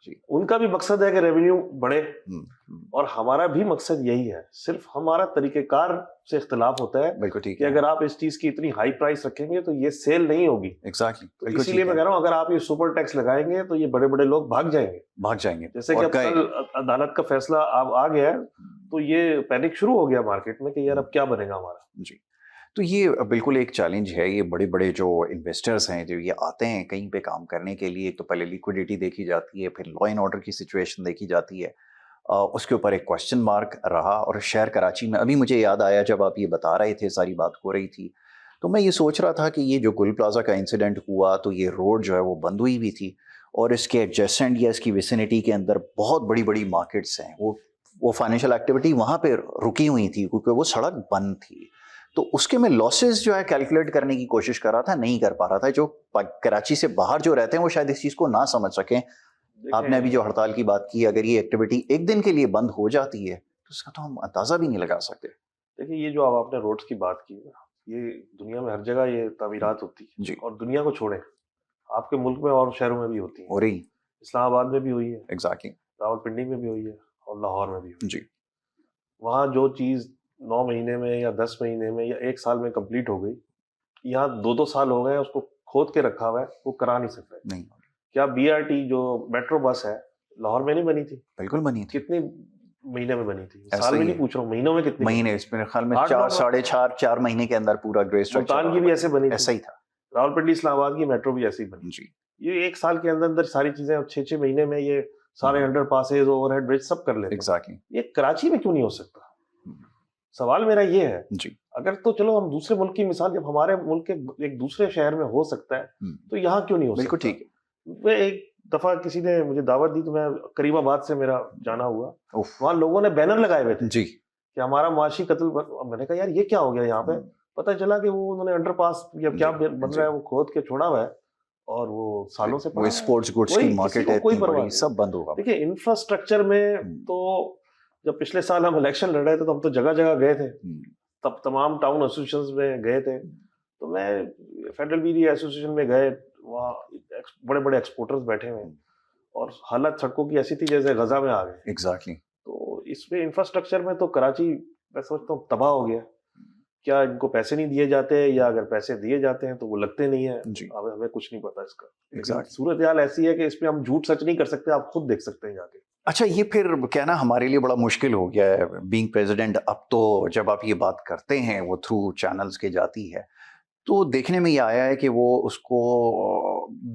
जी। उनका भी मकसद है कि रेवेन्यू बढ़े, हुँ, और हमारा भी मकसद यही है। सिर्फ हमारा तरीकेकार से इख्तिलाफ होता है बिल्कुल ठीक कि है। अगर आप इस चीज की इतनी हाई प्राइस रखेंगे तो ये सेल नहीं होगी। एग्ज़ैक्टली, तो बिल्कुल इसीलिए ठीक मैं है। कह रहा हूँ, अगर आप ये सुपर टैक्स लगाएंगे तो ये बड़े बड़े लोग भाग जाएंगे। भाग जाएँगे जैसे कि और अब गए। कल अदालत का फैसला अब आ गया है, तो ये पैनिक शुरू हो गया मार्केट में कि यार अब क्या बनेगा हमारा। जी। तो ये बिल्कुल एक चैलेंज है। ये बड़े-बड़े जो इन्वेस्टर्स हैं, जो ये आते हैं कहीं पे काम करने के लिए, तो पहले लिक्विडिटी देखी जाती है, फिर लॉ एंड ऑर्डर की सिचुएशन देखी जाती है। उसके ऊपर एक क्वेश्चन मार्क रहा। और शहर कराची में अभी मुझे याद आया जब आप ये बता रहे थे, सारी बात हो रही थी, तो मैं ये सोच रहा था कि ये जो गुल प्लाज़ा का इंसिडेंट हुआ, तो ये रोड जो है वो बंद हुई हुई थी और इसके एडजेसेंट या इसकी विसिनिटी के अंदर बहुत बड़ी-बड़ी मार्केट्स हैं। वो फाइनेंशियल एक्टिविटी वहाँ पे रुकी हुई थी क्योंकि वो सड़क बंद थी। तो उसके मैं लॉसेस जो है कैलकुलेट करने की कोशिश कर रहा था, नहीं कर पा रहा था। जो कराची से बाहर जो रहते हैं वो शायद इस चीज़ को ना समझ सकें। आपने अभी देखें, जो हड़ताल की बात की, अगर ये एक्टिविटी एक दिन के लिए बंद हो जाती है, तो उसका तो हम अंदाज़ा भी नहीं लगा सकते। देखिए, ये जो अब आपने रोड्स की बात की ना, ये दुनिया में हर जगह ये तामीरात होती है, जी, और दुनिया को छोड़ें, आपके मुल्क में और शहरों में भी होती है। हो रही। इस्लामाबाद में भी हुई है, एग्ज़ैक्टली। रावलपिंडी में भी हुई है, और लाहौर में भी हुई जी, है। वहाँ जो चीज़ 9 महीने में या 10 महीने में या 1 साल में कंप्लीट हो गई, यहाँ 2-2 साल हो गए हैं उसको खोद के रखा हुआ है, वो करा नहीं सक रहे। नहीं, क्या बीआरटी जो मेट्रो बस है, लाहौर में नहीं बनी थी? बिल्कुल बनी थी। कितने महीने में बनी थी? ऐसा साल में ही नहीं है। पूछ रहा हूँ, महीनों में कितनी बनी? महीने, इस मेरे ख्याल में 8-9 4, महीने। साढ़े 4, 4 महीने के अंदर पूरा ग्रे स्ट्रक्चर मुल्तान की भी ऐसे बनी थी, ऐसा ही था। रावलपिंडी इस्लामाबाद की मेट्रो भी ऐसी ही बनी। जी, ये 1 साल के अंदर सारी चीज़ें, अब 6-6 महीने में ये सारे अंडरपासेज़, ओवरहेड ब्रिज सब कर लेते हैं। एग्ज़ैक्टली। ये कराची में क्यों नहीं हो सकता? सवाल मेरा ये है, जी, अगर तो चलो हम दूसरे मुल्क की मिसाल, जब हमारे मुल्क के एक दूसरे शहर में हो सकता है, तो यहाँ क्यों नहीं हो बिल्कुल सकता? ठीक है। मैं एक दफा किसी ने मुझे दावत दी, तो मैं करीमाबाद से मेरा जाना हुआ, उफ़! वहाँ लोगों ने बैनर लगाए हुए थे जी, कि हमारा मुआशी कत्ल मैंने कहा यार ये क्या हो गया यहाँ पे? पता चला कि वो उन्होंने अंडरपास या क्या जी, बन जी। रहा है वो खोद के छोड़ा हुआ है, और वो सालों से वो पड़ा है। स्पोर्ट्स गुड्स कोई की किसी मार्केट को है कोई इतनी परवाह बड़ी, नहीं। सब बंद होगा। देखिए, इंफ्रास्ट्रक्चर में तो जब पिछले साल हम इलेक्शन लड़ रहे थे तो हम तो जगह जगह गए थे, तब तमाम टाउन एसोसिएशंस में गए थे। तो मैं फेडरल बीडी एसोसिएशन में गए, वहाँ बड़े बड़े एक्सपोर्टर्स बैठे हुए हैं, और हालत सड़कों की ऐसी थी जैसे गजा में आ गए। एग्ज़ैक्टली। तो इसमें इंफ्रास्ट्रक्चर में तो कराची, मैं समझता हूँ, तबाह हो गया। क्या इनको पैसे नहीं दिए जाते, या अगर पैसे दिए जाते हैं तो वो लगते नहीं है? जी, अब हमें कुछ नहीं पता इसका। लेकिन एग्ज़ैक्टली। सूरत हाल ऐसी है कि इसमें हम झूठ सच नहीं कर सकते, आप खुद देख सकते हैं जाके। अच्छा, ये फिर कहना हमारे लिए बड़ा मुश्किल हो गया है बीइंग प्रेसिडेंट। अब तो जब आप ये बात करते हैं वो थ्रू चैनल्स के जाती है, तो देखने में ये आया है कि वो उसको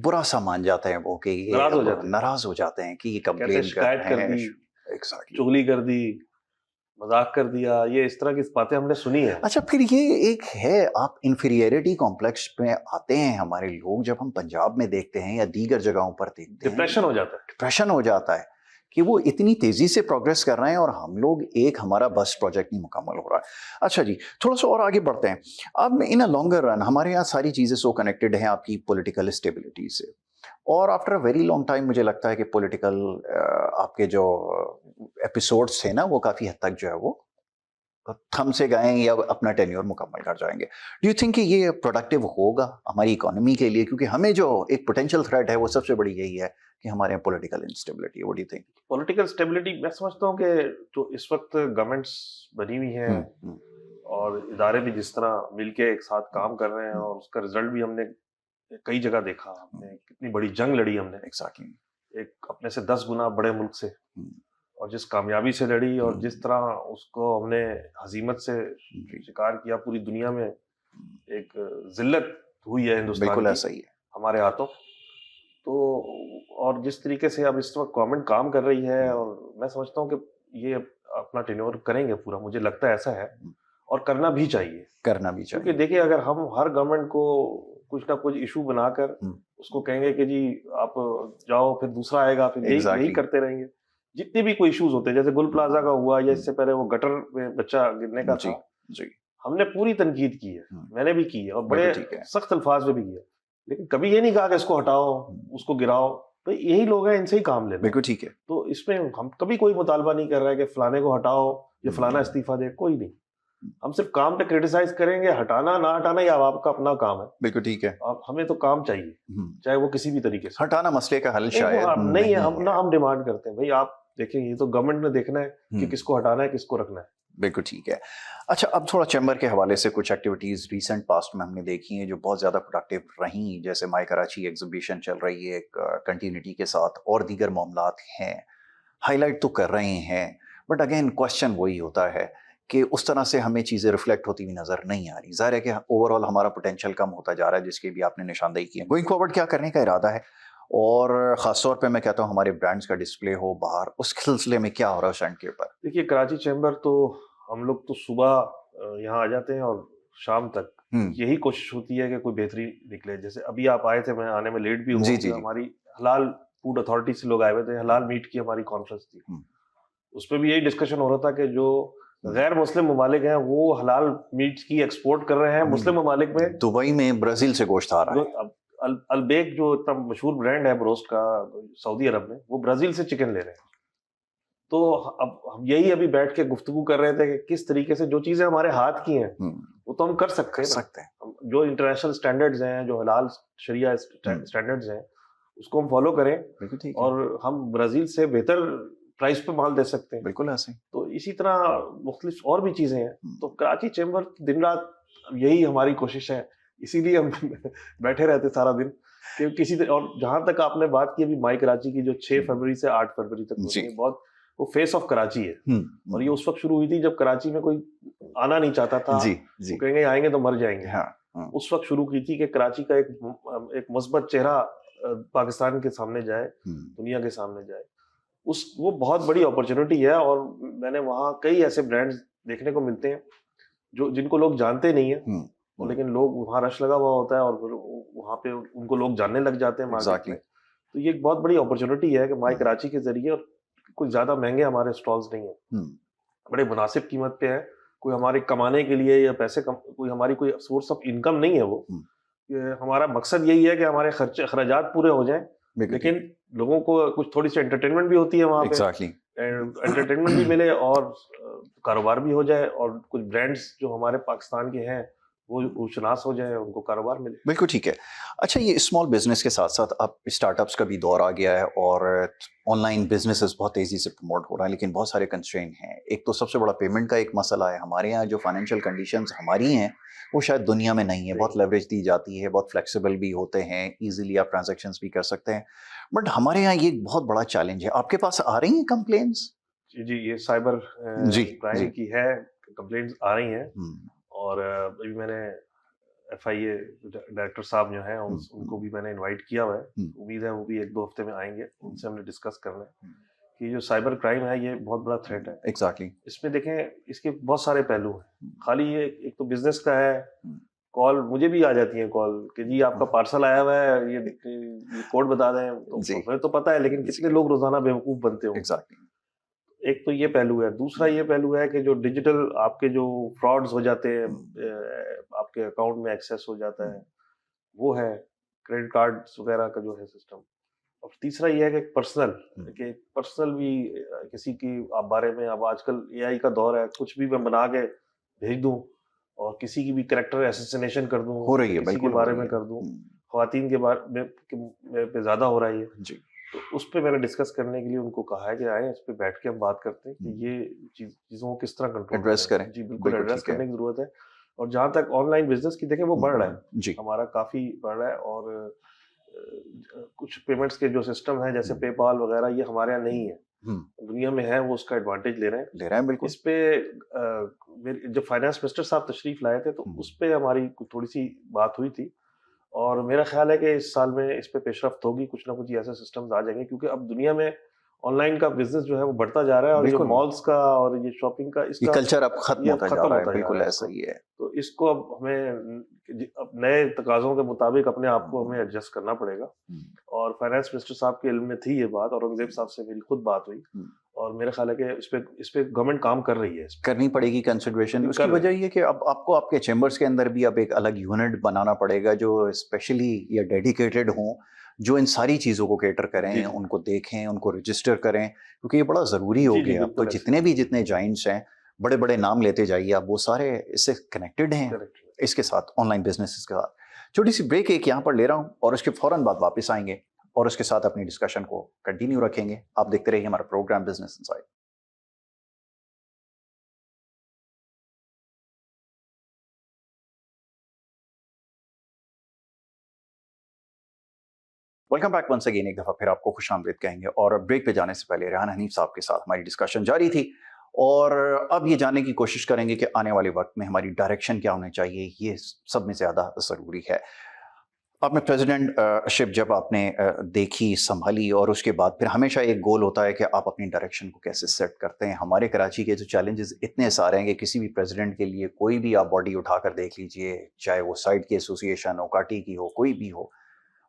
बुरा सा मान जाते हैं, वो कि ये नाराज हो अब जाते हैं, नाराज हो जाते हैं कि ये कहते हैं कंप्लेन कर शिकायत कर रहे हैं। दी, एग्जैक्टली। चुगली कर दी, मजाक कर दिया, ये इस तरह की बातें हमने सुनी है। अच्छा, फिर ये एक है, आप इन्फीरियरिटी कॉम्प्लेक्स में आते हैं हमारे लोग, जब हम पंजाब में देखते हैं या दीगर जगहों पर देखते हैं, डिप्रेशन हो जाता है। डिप्रेशन हो जाता है कि वो इतनी तेजी से प्रोग्रेस कर रहे हैं और हम लोग, एक हमारा बस प्रोजेक्ट नहीं मुकम्मल हो रहा है। अच्छा जी, थोड़ा सा और आगे बढ़ते हैं। अब इन अ लॉन्गर रन हमारे यहाँ सारी चीज़ें सो कनेक्टेड हैं आपकी पॉलिटिकल स्टेबिलिटी से, और after a very long time मुझे लगता है कि पॉलिटिकल आपके जो एपिसोड्स थे ना, वो काफ़ी हद तक जो है वो थम से गए या अपना टेन्योर मुकम्मल कर जाएंगे। डू यू थिंक कि ये प्रोडक्टिव होगा हमारी इकोनॉमी के लिए? क्योंकि हमें जो एक पोटेंशियल थ्रेट है वो सबसे बड़ी यही है कि हमारे यहाँ पॉलिटिकल इंस्टेबिलिटी है। What do you think? Political stability, मैं समझता हूँ कि जो इस वक्त गवर्नमेंट्स बनी हुई हैं हम्म, और इदारे भी जिस तरह मिलके एक साथ काम कर रहे हैं, हम्म, और उसका रिजल्ट भी हमने कई जगह देखा। हमने कितनी बड़ी जंग लड़ी हमने, एग्जैक्टली। एक अपने से 10 गुना बड़े मुल्क से, और जिस कामयाबी से लड़ी और जिस तरह उसको हमने हजीमत से शिकार किया, पूरी दुनिया में एक जिल्लत हुई है हिंदुस्तान बिल्कुल की ऐसा ही है। हमारे हाथों। तो और जिस तरीके से अब इस वक्त गवर्नमेंट काम कर रही है, और मैं समझता हूँ कि ये अपना टेन्योर करेंगे पूरा, मुझे लगता है ऐसा है, और करना भी चाहिए। करना भी क्योंकि चाहिए। देखिए, अगर हम हर गवर्नमेंट को कुछ ना कुछ इशू बनाकर उसको कहेंगे कि जी आप जाओ, फिर दूसरा आएगा, फिर यही एग्जैक्टली। करते रहेंगे। जितने भी कोई इश्यूज होते हैं, जैसे गुल प्लाजा का हुआ, या इससे पहले वो गटर में बच्चा गिरने का जी था, जी। हमने पूरी तनकीद की है, मैंने भी की है, और बड़े बिल्कुल ठीक है। सख्त अल्फाज में भी किया, लेकिन कभी ये नहीं कहा कि इसको हटाओ, उसको गिराओ। तो यही लोग हैं, इनसे ही काम लेना। बिल्कुल ठीक है। तो इसमें हम कभी कोई मुतालबा नहीं कर रहा है कि फलाने को हटाओ या फलाना इस्तीफा दे, कोई नहीं। हम सिर्फ काम पे क्रिटिसाइज करेंगे, हटाना ना हटाना ये आपका अपना काम है। बिल्कुल ठीक है। अब हमें तो काम चाहिए, चाहे वो किसी भी तरीके से। हटाना मसले का हल नहीं, वो शायद आप नहीं है, हम है। ना हम डिमांड करते हैं, भाई आप देखें, ये तो गवर्नमेंट ने देखना है कि किसको हटाना है, किसको रखना है। बिल्कुल ठीक है। अच्छा, अब थोड़ा चैम्बर के हवाले से कुछ एक्टिविटीज़ रिसेंट पास्ट में हमने देखी हैं जो बहुत ज़्यादा प्रोडक्टिव रहीं, जैसे माई कराची एग्जीबिशन चल रही है एक कंटिन्यूटी के साथ, और दीगर मामलात हैं, हाईलाइट तो कर रहे हैं, बट अगेन क्वेश्चन वही होता है कि उस तरह से हमें चीज़ें रिफ्लेक्ट होती हुई नज़र नहीं आ रही। ज़ाहिर है कि ओवरऑल हमारा पोटेंशियल कम होता जा रहा है, जिसकी भी आपने निशानदेही की है। गोइंग फॉरवर्ड क्या करने का इरादा है, और ख़ासतौर पे मैं कहता हूँ हमारे ब्रांड्स का डिस्प्ले हो बाहर, उस सिलसिले में क्या हो रहा है स्टैंड के ऊपर? देखिए, कराची चैम्बर तो हम लोग तो सुबह यहाँ आ जाते हैं और शाम तक यही कोशिश होती है कि कोई बेहतरी निकले। जैसे अभी आप आए थे, मैं आने में लेट भी हुआ, जी जी। हमारी हलाल फूड अथॉरिटी से लोग आए हुए थे, हलाल मीट की हमारी कॉन्फ्रेंस थी। उसमें भी यही डिस्कशन हो रहा था कि जो गैर मुस्लिम ममालिक हैं वो हलाल मीट की एक्सपोर्ट कर रहे हैं मुस्लिम ममालिक में। दुबई में ब्राजील से गोश्त आ रहा है। अलबेक जो इतना मशहूर ब्रांड है ब्रोस्ट का सऊदी अरब में, वो ब्राजील से चिकन ले रहे हैं। तो अब हम यही अभी बैठ के गुफ्तगू कर रहे थे कि किस तरीके से जो चीजें हमारे हाथ की हैं वो तो हम कर सकते हैं। जो इंटरनेशनल स्टैंडर्ड्स हैं, जो हलाल शरिया स्टैंडर्ड्स हैं, उसको हम फॉलो करें, और हम ब्राजील से बेहतर प्राइस पे माल दे सकते हैं। बिल्कुल ऐसे। तो इसी तरह मुख्तलिफ और भी चीजें हैं। तो कराची चैम्बर दिन रात यही हमारी कोशिश है, इसीलिए हम बैठे रहते सारा दिन कि किसी तरह। और जहां तक आपने बात की अभी माई कराची की, जो 6 फरवरी से 8 फरवरी तक होती है, बहुत वो फेस ऑफ कराची है। और ये उस वक्त शुरू हुई थी जब कराची में कोई आना नहीं चाहता था। जी, वो कहेंगे आएंगे तो मर जाएंगे। हाँ। उस वक्त शुरू की थी कि कराची का एक मुस्बत चेहरा पाकिस्तान के सामने जाए, दुनिया के सामने जाए। वो बहुत बड़ी अपॉर्चुनिटी है। और मैंने वहाँ कई ऐसे ब्रांड्स देखने को मिलते हैं जो जिनको लोग जानते नहीं है, लेकिन लोग वहाँ रश लगा हुआ होता है और फिर वहाँ पे उनको लोग जानने लग जाते हैं मार्केट में। तो ये एक बहुत बड़ी अपॉर्चुनिटी है कि माई कराची के जरिए, और कुछ ज्यादा महंगे हमारे स्टॉल्स नहीं है, बड़े मुनासिब कीमत पे है। कोई हमारे कमाने के लिए या पैसे कोई हमारी कोई सोर्स ऑफ इनकम नहीं है वो। हमारा मकसद यही है कि हमारे खर्चात पूरे हो जाएं, लेकिन लोगों को कुछ थोड़ी सी एंटरटेनमेंट भी होती है वहाँ पे। एंटरटेनमेंट भी मिले और कारोबार भी हो जाए, और कुछ ब्रांड्स जो हमारे पाकिस्तान के हैं वो शुनास हो जाए, उनको कारोबार मिले। बिल्कुल ठीक है। अच्छा, ये स्मॉल बिज़नेस के साथ-साथ अब स्टार्टअप्स का भी दौर आ गया है और ऑनलाइन बिज़नेसेस बहुत तेज़ी से प्रमोट हो रहा है, लेकिन बहुत सारे कंस्ट्रेंट हैं। एक तो सबसे बड़ा पेमेंट का एक मसला है। हमारे यहाँ जो फाइनेंशियल कंडीशंस हमारी हैं, वो शायद दुनिया में नहीं है। बहुत नहीं, लेवरेज दी जाती है, बहुत फ्लेक्सिबल भी होते हैं, ईज़िली आप ट्रांज़ैक्शंस भी कर सकते हैं। बट हमारे यहाँ ये एक बहुत बड़ा चैलेंज है। आपके पास आ रही हैं कंप्लेंट्स? जी, जी, ये साइबर जी, क्राइम जी। की है, कंप्लेंट्स आ रही हैं। हुँ, और अभी मैंने एफआईए डायरेक्टर साहब जो हैं हुँ, उनको भी मैंने इनवाइट किया हुआ है। हुँ, उम्मीद है वो भी 1-2 हफ्ते में आएँगे, हुँ, उनसे हमने डिस्कस करना है हुँ, कि जो साइबर क्राइम है ये बहुत बड़ा थ्रेट है। एग्ज़ैक्टली। इसमें देखें, इसके बहुत सारे पहलू हैं। हुँ, खाली ये एक तो बिज़नेस का है, हुँ, कॉल मुझे भी आ जाती है कॉल कि जी आपका हुँ, पार्सल आया हुआ है, ये कोड बता दें, तो जी, हमें तो पता है लेकिन कितने जी, लोग रोज़ाना बेवकूफ़ बनते होंगे। एग्ज़ैक्टली। एक तो ये पहलू है, दूसरा हुँ, ये पहलू है कि जो डिजिटल आपके जो फ्रॉड्स हो जाते हैं, हुँ, आपके अकाउंट में एक्सेस हो जाता हुँ, है, वो है, क्रेडिट कार्ड्स वगैरह का जो है सिस्टम। और तीसरा ये है हुँ, कि पर्सनल भी किसी की आप बारे में, अब आजकल एआई का दौर है, कुछ भी मैं बना के भेज दूँ और किसी की भी कैरेक्टर असैसिनेशन कर दूँ, हो रही है, किसी के बिल्कुल हो बारे रही में है। कर दूँ, हुँ, ख़वातीन के बारे में पे ज़्यादा हो रहा है ये। जी, तो उस पे मैंने डिस्कस करने के लिए उनको कहा है कि आएँ, इस पे बैठ के हम बात करते हैं कि हुँ, ये चीज़ों को किस तरह कंट्रोल एड्रेस करें। करें, जी, बिल्कुल बिल्कुल एड्रेस ठीक है। करने की ज़रूरत है। और जहाँ तक ऑनलाइन बिज़नेस की देखें, वो बढ़ रहा है, जी, हमारा काफ़ी बढ़ रहा है। और कुछ पेमेंट्स के जो सिस्टम हैं जैसे हुँ, पेपाल वगैरह, ये हमारे यहाँ नहीं हुँ, है। हुँ, दुनिया में है, वो उसका एडवांटेज ले रहे हैं। ले रहे हैं बिल्कुल। इस पे मेरे जब फाइनेंस मिनिस्टर साहब तशरीफ लाए थे, तो हुँ, उस पे हमारी थोड़ी-सी बात हुई थी। और मेरा ख़्याल है कि इस साल में इस पे पेशरफ़्त होगी, कुछ ना कुछ ये ऐसे सिस्टम्स आ जाएँगे, क्योंकि अब दुनिया में ऑनलाइन का बिज़नेस जो है वो बढ़ता जा रहा है, और ये बिल्कुल, मॉल्स का और ये शॉपिंग का, ये इसका कल्चर अब खत्म ये अब होता जा ख़त्म रहा है, होता जा रहा बिल्कुल है ऐसा इसको। ही है। तो इसको अब हमें अब नए तकाज़ों के मुताबिक अपने आप को हुँ, हमें एडजस्ट करना पड़ेगा। हुँ, और फाइनेंस मिनिस्टर साहब के इल्म में थी ये बात, औरंगज़ेब साहब से मेरी खुद बात हुई। हुँ, और मेरा ख़्याल है कि इस पे गवर्नमेंट काम कर रही है इस पे। करनी पड़ेगी कंसिडरेशन। जी, उसकी कर रहे वजह हैं। ये है कि अब आपको आपके चैम्बर्स के अंदर भी अब एक अलग यूनिट बनाना पड़ेगा जो स्पेशली या डेडिकेटेड हों, जो इन सारी चीज़ों को कैटर जी, करें, जी। उनको देखें, उनको रजिस्टर करें, क्योंकि ये बड़ा ज़रूरी हो जी, जी, गया। अब तो बिल्कुल ऐसे ही। जितने जायंट्स हैं, बड़े-बड़े नाम लेते जाइए आप, वो सारे इससे कनेक्टेड हैं, करेक्ट। इसके साथ, ऑनलाइन बिज़नेसेस के साथ। छोटी-सी ब्रेक एक यहाँ पर ले रहा हूँ और उसके फ़ौरन बाद वापस आएँगे और उसके साथ अपनी डिस्कशन को कंटिन्यू रखेंगे। आप देखते रहिए हमारा programme business insight. Welcome back once again. एक दफ़ा फिर आपको खुशामदीद कहेंगे और ब्रेक पे जाने से पहले रेहान हनीफ साहब के साथ हमारी डिस्कशन जारी थी और अब ये जानने की कोशिश करेंगे कि आने वाले वक्त में हमारी डायरेक्शन क्या होनी चाहिए, ये सब में ज़्यादा ज़रूरी है। आपने प्रेसिडेंटशिप जब आपने देखी, संभाली और उसके बाद फिर हमेशा एक गोल होता है कि आप अपनी डायरेक्शन को कैसे सेट करते हैं। हमारे कराची के जो चैलेंजेस इतने सारे हैं कि किसी भी प्रेसिडेंट के लिए कोई भी आप बॉडी उठाकर देख लीजिए, चाहे वो साइड की एसोसिएशन हो, पार्टी की हो, कोई भी हो,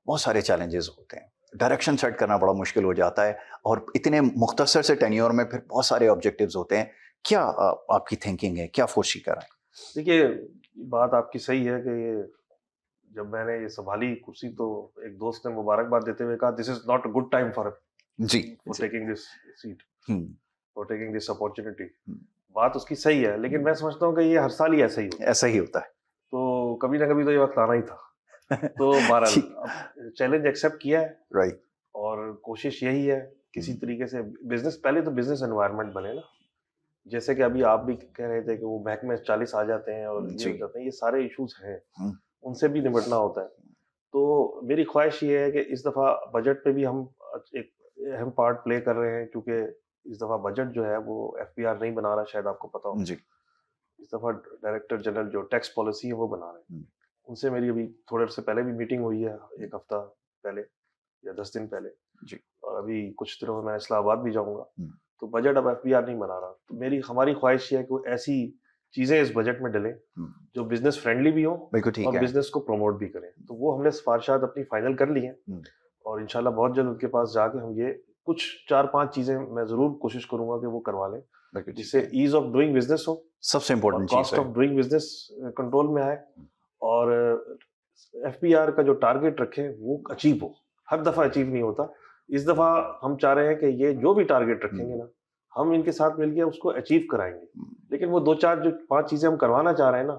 बहुत सारे चैलेंजेस होते हैं। डायरेक्शन सेट करना बड़ा मुश्किल हो जाता है और इतने मुख्तसर से टेन्योर में फिर बहुत सारे ऑब्जेक्टिव्स होते हैं। क्या आपकी थिंकिंग है? क्या फोresee कर रहे हैं? देखिए, बात आपकी सही है कि ये जब मैंने ये सँभाली कुर्सी, तो एक दोस्त ने मुबारकबाद देते हुए कहा, "this is not a good time जी, फॉर जी। Taking this seat, hmm, for taking this opportunity." हुँ, बात उसकी सही है, लेकिन मैं समझता हूँ कि ये हर साल ही ऐसा ही होता है। ऐसा ही होता तो कभी ना कभी तो ये वक़्त आना ही था। है। तो बहरहाल जी, अब चैलेंज एक्सेप्ट किया है, राइट। और कोशिश यही है किसी हुँ, तरीके से बिज़नेस, पहले तो बिज़नेस एनवायरनमेंट बने ना। जैसे कि अभी आप भी कह रहे थे कि वो महकमे 40 आ जाते हैं और ये जी। हो जाते हैं, ये सारे इश्यूज़ हैं, हुँ, उनसे भी निपटना होता है। तो मेरी ख्वाहिश ये है कि इस दफ़ा बजट पे भी हम एक अहम पार्ट प्ले कर रहे हैं, क्योंकि इस दफ़ा बजट जो है वो एफबीआर नहीं बना रहा, शायद आपको पता हो। जी। इस दफ़ा डायरेक्टर जनरल जो टैक्स पॉलिसी है वो बना रहे हैं। हुँ, उनसे मेरी अभी थोड़े से पहले भी मीटिंग हुई है, 1 हफ्ता पहले या 10 दिन पहले। जी। और अभी कुछ दिनों में मैं इस्लामाबाद भी जाऊँगा। हुँ, तो बजट अब एफबीआर नहीं बना रहा। तो हमारी ख्वाहिश ये है कि वो ऐसी चीज़ें इस बजट में डलें हुँ, जो बिज़नेस फ्रेंडली भी हों बिल्कुल ठीक और है। बिज़नेस को प्रमोट भी करें। तो वो हमने सिफ़ारिशात अपनी फाइनल कर ली हैं, हुँ, और इंशाल्लाह बहुत जल्द उनके पास जाके हम ये कुछ 4-5 चीज़ें मैं ज़रूर कोशिश करूँगा कि वो करवा लें, बिल्कुल ठीक जिससे है। ईज़ ऑफ डूइंग बिज़नेस हो सबसे और इम्पोर्टेंट चीज़ कॉस्ट है। ऑफ डूइंग बिज़नेस कंट्रोल में आए, और एफबीआर का जो टारगेट रखें वो अचीव हो। हर दफ़ा अचीव नहीं होता। इस दफ़ा हम चाह रहे हैं कि ये जो भी टारगेट रखेंगे हुँ, ना, हम इनके साथ मिलके उसको अचीव कराएँगे। हुँ, लेकिन वो 2-4 जो 5 चीज़ें हम करवाना चाह रहे हैं ना,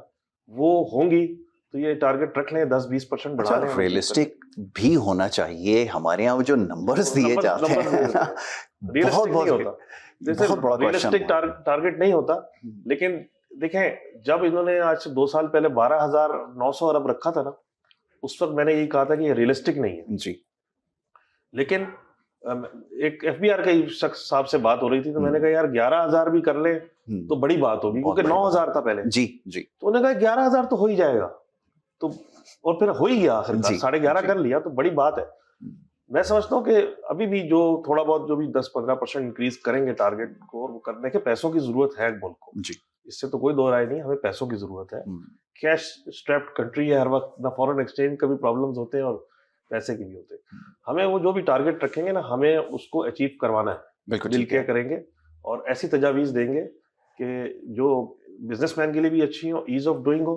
वो होंगी तो ये टारगेट रख लें, 10-20% बढ़ा अच्छा, लें। रियलिस्टिक भी होना चाहिए। हमारे यहाँ जो नंबर्स दिए जाते हैं बहुत रियलिस्टिक नहीं बहुत होता, जैसे बहुत बड़ा क्वेश्चन रियलिस्टिक टारगेट नहीं होता। लेकिन देखें, जब इन्होंने आज से 2 साल पहले 12,900 अरब रखा था ना, उस वक्त मैंने यही कहा था कि ये रियलिस्टिक नहीं है। जी। लेकिन एक एफबीआर के शख्स साहब से बात हो रही थी, तो मैंने कहा यार 11,000 भी कर ले तो बड़ी बात होगी, बहुत क्योंकि बड़ी 9,000 था पहले। जी जी तो उन्होंने कहा 11,000 तो हो ही जाएगा, तो और फिर हो ही गया आखिरकार, जी, 11,500 जी। कर लिया, तो बड़ी बात है। मैं समझता हूँ कि अभी भी जो थोड़ा बहुत जो भी 10-15% इंक्रीज करेंगे टारगेट को, और वो करने के पैसों की जरूरत है मुल्क को, जी। इससे तो कोई दो राय नहीं, हमें पैसों की जरूरत है। कैश स्ट्रैप्ड कंट्री है, हर वक्त ना फॉरेन एक्सचेंज का भी प्रॉब्लम्स होते हैं और पैसे की भी होते हैं। हमें वो जो भी टारगेट रखेंगे ना, हमें उसको अचीव करवाना है, बिल्कुल मिल ठीक के है। करेंगे और ऐसी तजावीज देंगे कि जो बिजनेसमैन के लिए भी अच्छी हो, ईज ऑफ डूइंग हो,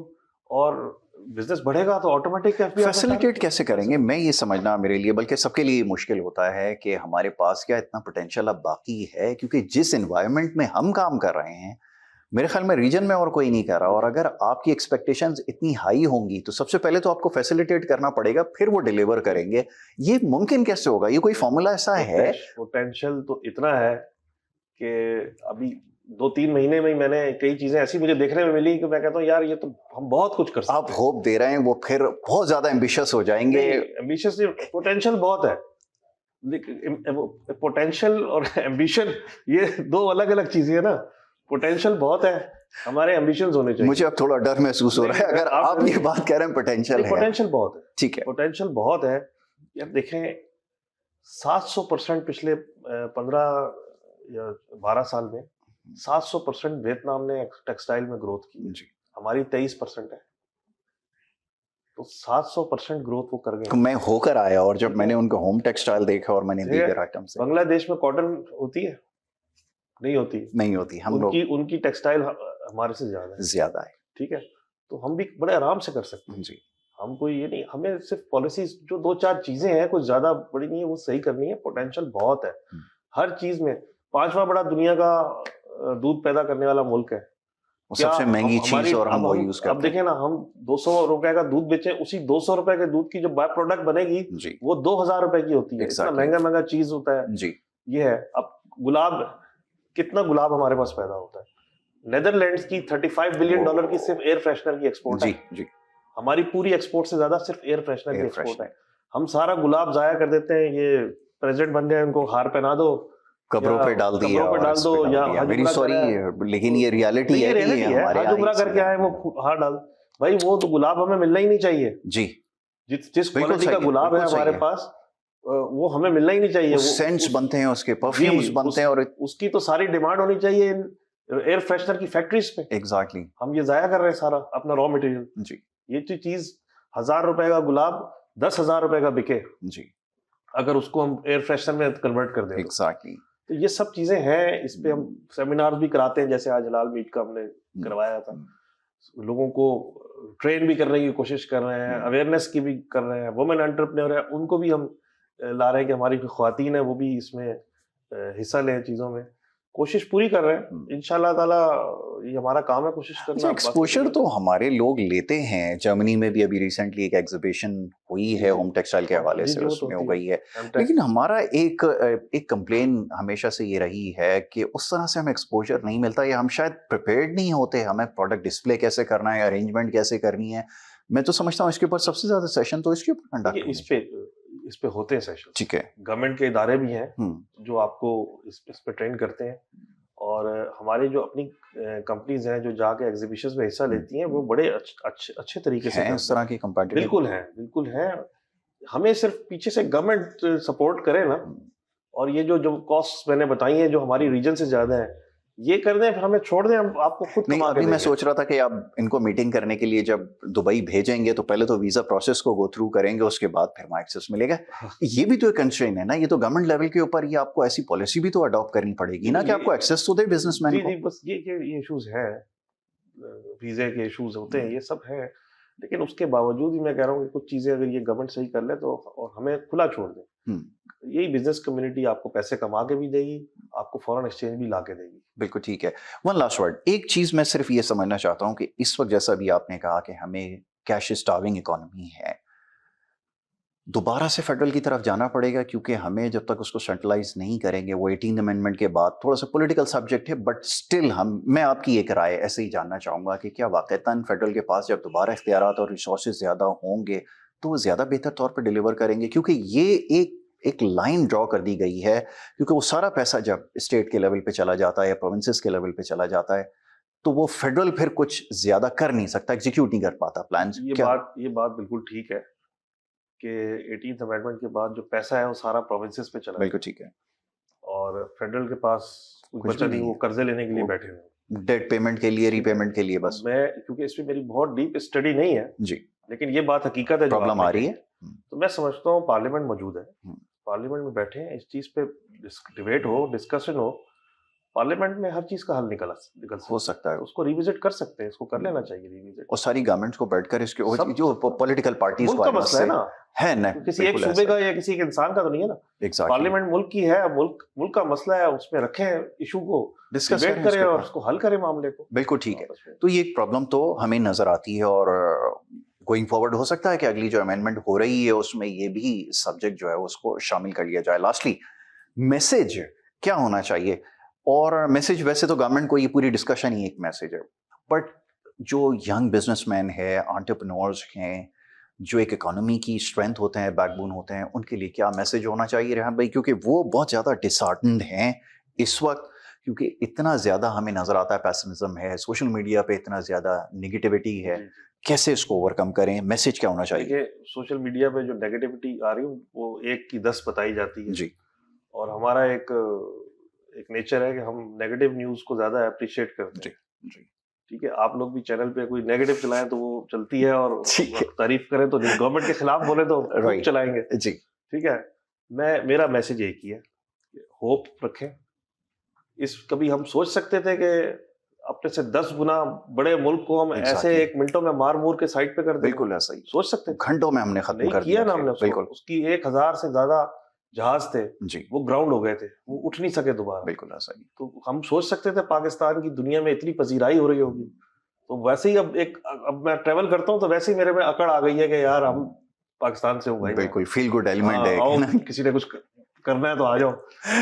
और बिजनेस बढ़ेगा तो ऑटोमेटिक फैसिलिटेट कैसे करेंगे, मैं ये समझना मेरे लिए, बल्कि सबके लिए मुश्किल होता है कि हमारे पास क्या इतना पोटेंशियल अब बाकी है, क्योंकि जिस एनवायरनमेंट में हम काम कर रहे हैं मेरे ख्याल में रीजन में और कोई नहीं कर रहा। और अगर आपकी एक्सपेक्टेशंस इतनी हाई होंगी तो सबसे पहले तो आपको फैसिलिटेट करना पड़ेगा, फिर वो डिलीवर करेंगे। ये मुमकिन कैसे होगा? ये कोई फॉर्मूला ऐसा है? पोटेंशियल तो इतना है कि अभी 2-3 महीने में ही मैंने कई चीजें ऐसी मुझे देखने में मिली कि मैं कहता हूँ यार ये तो हम बहुत कुछ कर सकते आप होप दे रहे हैं वो फिर बहुत ज्यादा एम्बिशियस हो जाएंगे। एम्बिशियस, पोटेंशियल बहुत है, लेकिन पोटेंशियल और एम्बिशन ये दो अलग अलग चीजें है ना। पोटेंशियल बहुत है, हमारे एम्बिशंस होने चाहिए। मुझे अब थोड़ा डर महसूस हो रहा है अगर आप ये बात कह रहे हैं पोटेंशियल है। पोटेंशियल बहुत है, ठीक है, पोटेंशियल बहुत है। यार देखें, 700% पिछले 15 या 12 साल में 700% वियतनाम ने टेक्सटाइल में ग्रोथ की है। हमारी 23% है, तो 700% ग्रोथ वो कर गए। मैं होकर आया और जब मैंने उनका होम टेक्सटाइल देखा और मैंने दीगर आइटम से, बांग्लादेश में कॉटन होती है? नहीं होती, नहीं होती। हम लोग उनकी टेक्सटाइल हमारे से ज्यादा है। ठीक है, तो हम भी बड़े आराम से कर सकते हैं जी। हम कोई ये नहीं, हमें सिर्फ पॉलिसीज जो 2-4 चीजें हैं, कुछ ज्यादा बड़ी नहीं है, वो सही करनी है। पोटेंशियल बहुत है हर चीज में। 5वां बड़ा दुनिया का दूध पैदा करने वाला मुल्क है, सबसे महंगी चीज, और हम वो यूज करते हैं। अब देखें ना, हम 200 रुपए का दूध बेचें, उसी 200 रुपए के दूध की जो बाय प्रोडक्ट बनेगी वो 2,000 रुपए की होती है। इतना महंगा चीज होता है जी। ये है। अब गुलाब, कितना गुलाब हमारे पास पैदा होता है। नेदरलैंड्स की $35 बिलियन की सिर्फ एयर फ्रेशनर की एक्सपोर्ट है जी। हमारी पूरी एक्सपोर्ट से ज्यादा सिर्फ एयर फ्रेशनर की एक्सपोर्ट है। हम सारा गुलाब जाया कर देते हैं। ये प्रेसिडेंट बन गए, उनको हार पहना दो, कब्रों पे डाल दिया, या वेरी सॉरी, लेकिन ये रियलिटी है कि हमारे हज उम्रा करके आए वो हार डाल। भाई वो तो गुलाब हमें मिलना ही नहीं चाहिए जी। जिस क्वालिटी का गुलाब है हमारे पास, वो हमें मिलना ही नहीं चाहिए। वो सेंट्स बनते हैं, उसके परफ्यूम्स बनते हैं, और उसकी तो सारी डिमांड होनी चाहिए एयर फ्रेशनर की फैक्ट्रीज पे। एग्जैक्टली। हम ये जाया कर रहे हैं सारा अपना रॉ मटेरियल जी। ये चीज 1,000 रुपए का गुलाब 10,000 रुपए का बिके जी, अगर उसको हम एयर फ्रेशनर में कन्वर्ट कर दें। एग्जैक्टली। तो ये सब चीजें हैं, इस पे हम सेमिनार भी कराते हैं, जैसे आज हलाल मीट का हमने करवाया था। लोगों को ट्रेन भी करने की कोशिश कर रहे हैं, अवेयरनेस की भी कर रहे हैं। वुमेन एंटरप्रेन्योर है, उनको भी हम ला रहे हैं कि हमारी ख्वातीन है वो भी इसमें हिस्सा लें चीजों में। कोशिश पूरी कर रहे हैं, इंशाल्लाह ताला ये हमारा काम है कोशिश करना। एक्सपोजर तो हमारे लोग लेते हैं। जर्मनी में भी अभी रिसेंटली एक एग्जीबिशन हुई है होम टेक्सटाइल के हवाले से, उसमें हो गई है। लेकिन हमारा एक कंप्लेन हमेशा से ये रही है कि उस तरह से हमें एक्सपोजर नहीं मिलता, या हम शायद प्रिपेयर्ड नहीं होते। हमें प्रोडक्ट डिस्प्ले कैसे करना है, अरेंजमेंट कैसे करनी है। मैं तो समझता हूँ इसके ऊपर सबसे ज्यादा सेशन तो इसके ऊपर कंडक्ट इस पे होते हैं सेशन। ठीक है, गवर्नमेंट के इदारे भी हैं जो आपको इस पे ट्रेन करते हैं, और हमारी जो अपनी कंपनीज हैं जो जाके एग्जीबिशंस में हिस्सा लेती हैं, वो बड़े अच्छे तरीके से इस तरह की कंपैटिबिलिटी बिल्कुल है। हमें सिर्फ पीछे से गवर्नमेंट सपोर्ट करे ना, और ये जो कॉस्ट मैंने बताई हैं जो हमारी रीजन से ज्यादा है, ये कर दें, फिर हमें छोड़ दें, हम आपको खुद नहीं। अभी मैं सोच रहा था कि आप इनको मीटिंग करने के लिए जब दुबई भेजेंगे तो पहले तो वीजा प्रोसेस को गो थ्रू करेंगे, उसके बाद फिर वहाँ एक्सेस मिलेगा। ये भी तो एक कंस्ट्रेंट है ना, ये तो गवर्नमेंट लेवल के ऊपर ये आपको ऐसी पॉलिसी भी तो अडॉप्ट करनी पड़ेगी ना कि आपको एक्सेस तो दे बिजनेसमैन को। बस ये इश्यूज है, वीजे के इश्यूज होते हैं, ये सब है। लेकिन उसके बावजूद ही मैं कह रहा हूँ कि कुछ चीजें अगर ये गवर्नमेंट सही कर ले तो, और हमें खुला छोड़ दे, यही बिजनेस कम्युनिटी आपको पैसे कमा के भी देगी, आपको फॉरेन एक्सचेंज भी ला के देगी। बिल्कुल ठीक है। वन लास्ट वर्ड, एक चीज़ मैं सिर्फ़ ये समझना चाहता हूँ कि इस वक़्त जैसा अभी आपने कहा कि हमें कैश स्टार्विंग इकोनॉमी है, दोबारा से फेडरल की तरफ जाना पड़ेगा क्योंकि हमें जब तक उसको सेंट्रलाइज़ नहीं करेंगे, वो 18th अमेंडमेंट के बाद थोड़ा-सा पॉलिटिकल सब्जेक्ट है बट स्टिल मैं आपकी एक राय ऐसे ही जानना चाहूँगा कि क्या वाक़ईतन फेडरल के पास जब दोबारा इख्तियारात और रिसोर्सेज़ ज़्यादा होंगे, तो वो ज़्यादा बेहतर तौर पे डिलीवर करेंगे? क्योंकि ये एक लाइन ड्रॉ कर दी गई है, क्योंकि वो सारा पैसा जब स्टेट के लेवल पे चला जाता है या प्रोविंसेस के लेवल पे चला जाता है, तो वो फेडरल फिर कुछ ज़्यादा कर नहीं सकता, एग्ज़ीक्यूट नहीं कर पाता प्लान्स। क्या ये बात बिल्कुल ठीक है कि 18th अमेंडमेंट के बाद जो पैसा है वो सारा प्रोविंसेस पे चला बिल्कुल गया ठीक है। और फेडरल के पास कुछ कुछ बचा भी नहीं, नहीं वो है। कर्जे लेने के लिए वो बैठे हुए हैं। डेट पेमेंट के लिए, ठीक है। रीपेमेंट के लिए अब बस। मैं क्योंकि इसमें मेरी बहुत डीप स्टडी नहीं है, जी, लेकिन ये बात हकीकत है जो प्रॉब्लम आपने आ रही कही। है। तो मैं समझता हूँ पार्लियामेंट मौजूद है, हुँ, पार्लियामेंट में बैठे हैं, इस चीज़ पे डिबेट हो, डिस्कशन हो, पार्लियामेंट में हर चीज़ का हल निकल हो सकता सकता है। है। तो उसको रिविजिट कर सकते हैं, इसको कर हुँ, लेना चाहिए रिविजिट। और सारी गवर्नमेंट्स को बैठकर इसके और सब जो सब पॉलिटिकल पार्टीज़ मुल्क को का आइमस मसला है से ना, है न, तो किसी एक बिल्कुल सूबे ऐसा का है। या किसी एक इंसान का तो नहीं है ना। एग्ज़ैक्टली, पार्लियामेंट मुल्क की है, मुल्क का मसला है, उसमें रखें इशू को, डिस्कस डिबेट करें करें उसके और ऊपर। उसको हल करें मामले को बिल्कुल ठीक है। आपस में। तो ये एक प्रॉब्लम तो हमें नज़र आती है और गोइंग फॉरवर्ड हो सकता है कि अगली जो अमेंडमेंट हो रही है उसमें ये भी सब्जेक्ट जो है उसको शामिल कर लिया जाए। लास्टली मैसेज क्या होना चाहिए? और मैसेज वैसे तो गवर्नमेंट को ये पूरी डिस्कशन ही एक मैसेज है। बट जो यंग बिज़नेसमैन है, एंटरप्रेन्योर्स हैं, जो एक इकोनॉमी की स्ट्रेंथ होते हैं, बैकबोन होते हैं, उनके लिए क्या मैसेज होना चाहिए रेहान भाई? क्योंकि वो बहुत ज़्यादा डिसहार्टन्ड हैं इस वक़्त, क्योंकि इतना ज़्यादा हमें नज़र आता है पेसिमिज़्म है, सोशल मीडिया पे इतना ज़्यादा नेगेटिविटी है। जी, जी। कैसे इसको ओवरकम करें? मैसेज क्या होना चाहिए? देखिए, सोशल मीडिया पे जो नेगेटिविटी आ रही है, वो 1 की 10 बताई जाती है जी, और हमारा एक नेचर है कि हम नेगेटिव न्यूज़ को ज़्यादा एप्रिशिएट करते जी, हैं। जी। ठीक है, आप लोग भी चैनल पे कोई नेगेटिव चलाएँ तो वो चलती है और ठीक है, तारीफ़ करें तो नहीं, गवर्नमेंट के खिलाफ बोले तो खूब राइट, चलाएँगे। जी, ठीक है? मेरा मैसेज एक ही है, होप रखें। कभी हम सोच सकते थे कि अपने से 10 गुना बड़े मुल्क को हम ऐसे एग्ज़ैक्टली, 1 मिनटों में मार-मूर के साइड पे कर देंगे। बिल्कुल ऐसा ही। सोच सकते थे? घंटों में हमने खत्म नहीं कर किया दिया ना खेल, हमने उसको। बिल्कुल, उसकी 1000 से ज़्यादा जहाज़ थे, जी, वो ग्राउंड हो गए थे। वो उठ नहीं सके दोबारा। बिल्कुल ऐसा ही। तो हम सोच सकते थे पाकिस्तान की दुनिया में इतनी पज़ीराई हो रही होगी। तो वैसे ही अब मैं ट्रैवल करता हूँ तो वैसे ही मेरे में अकड़ आ गई है कि यार हम पाकिस्तान से हूँ भाई मैं। बिल्कुल, फ़ील गुड एलिमेंट है आओ कि ना किसी ने कुछ करना है तो आ जाओ।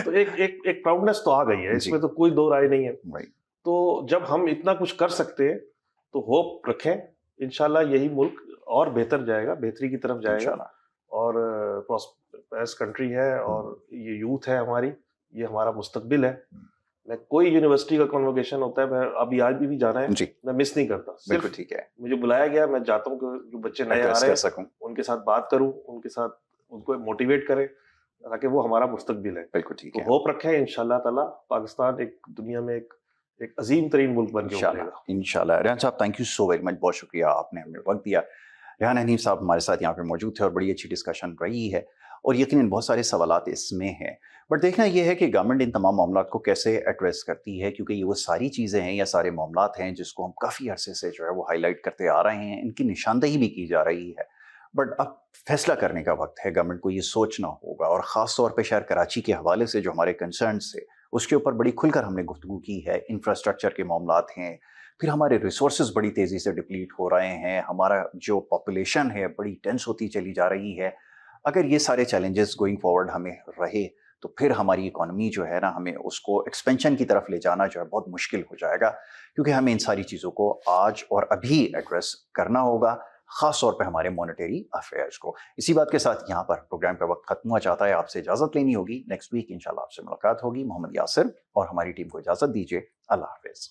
तो एक प्राउडनेस तो आ गई है, जी, इसमें तो कोई दो राय नहीं है। राइट, तो जब हम इतना कुछ कर सकते हैं तो होप रखें, इंशाल्लाह यही मुल्क और बेहतर जाएगा, बेहतरी की तरफ जाएगा इंशाल्लाह। और प्रॉस्पेरस कंट्री है और हुँ, ये यूथ है हमारी, ये हमारा मुस्तकबिल है। मैं कोई यूनिवर्सिटी का कन्वोकेशन होता है, मैं अभी आज भी जाना है, जी, मैं मिस नहीं करता। बिल्कुल सिर्फ ठीक है, मुझे बुलाया गया, मैं चाहता हूँ कि जो बच्चे नए आ एड्रेस रहे कर हैं, सकूँ, उनके साथ बात करूँ, उनके साथ उनको मोटिवेट करें, ताकि वो हमारा मुस्तकबिल है। बिल्कुल ठीक तो है, होप रखें इंशाल्लाह ताला पाकिस्तान एक दुनिया में एक अजीम तरीन मुल्क बन के इंशाल्लाह, उभरेगा। इंशाल्लाह। रेहान साहब thank you so very much, बहुत शुक्रिया आपने हमें वक़्त दिया। रेहान हनीफ साहब हमारे साथ यहाँ पे मौजूद थे और बड़ी अच्छी डिस्कशन रही है और यकीनन बहुत सारे सवालात इसमें हैं। बट देखना ये है कि गवर्नमेंट इन तमाम मामलात को कैसे एड्रेस करती है, क्योंकि ये वो सारी चीज़ें हैं या सारे मामलात हैं जिसको हम काफ़ी अरसे से जो है वो हाईलाइट करते आ रहे हैं, इनकी निशानदेही भी की जा रही है। बट अब फैसला करने का वक़्त है, गवर्नमेंट को ये सोचना होगा और ख़ास तौर पे शहर कराची के हवाले से जो हमारे कंसर्न्स थे, उसके ऊपर बड़ी खुलकर हमने गुफ्तगू की है। इंफ्रास्ट्रक्चर के मामलात हैं, फिर हमारे रिसोर्सेज बड़ी तेज़ी से डिप्लीट हो रहे हैं, हमारा जो पॉपुलेशन है बड़ी टेंस होती चली जा रही है। अगर ये सारे चैलेंजेस गोइंग फॉरवर्ड हमें रहे, तो फिर हमारी इकोनॉमी जो है ना, हमें उसको एक्सपेंशन की तरफ ले जाना जो है बहुत मुश्किल हो जाएगा, क्योंकि हमें इन सारी चीज़ों को आज और अभी एड्रेस करना होगा, ख़ास तौर पे हमारे मॉनेटरी अफेयर्स को। इसी बात के साथ यहाँ पर प्रोग्राम का वक्त खत्म हुआ चाहता है, आपसे इजाज़त लेनी होगी। नेक्स्ट वीक इंशाल्लाह आपसे मुलाकात होगी। मोहम्मद यासिर और हमारी टीम को इजाज़त दीजिए। अल्लाह हाफ़िज़।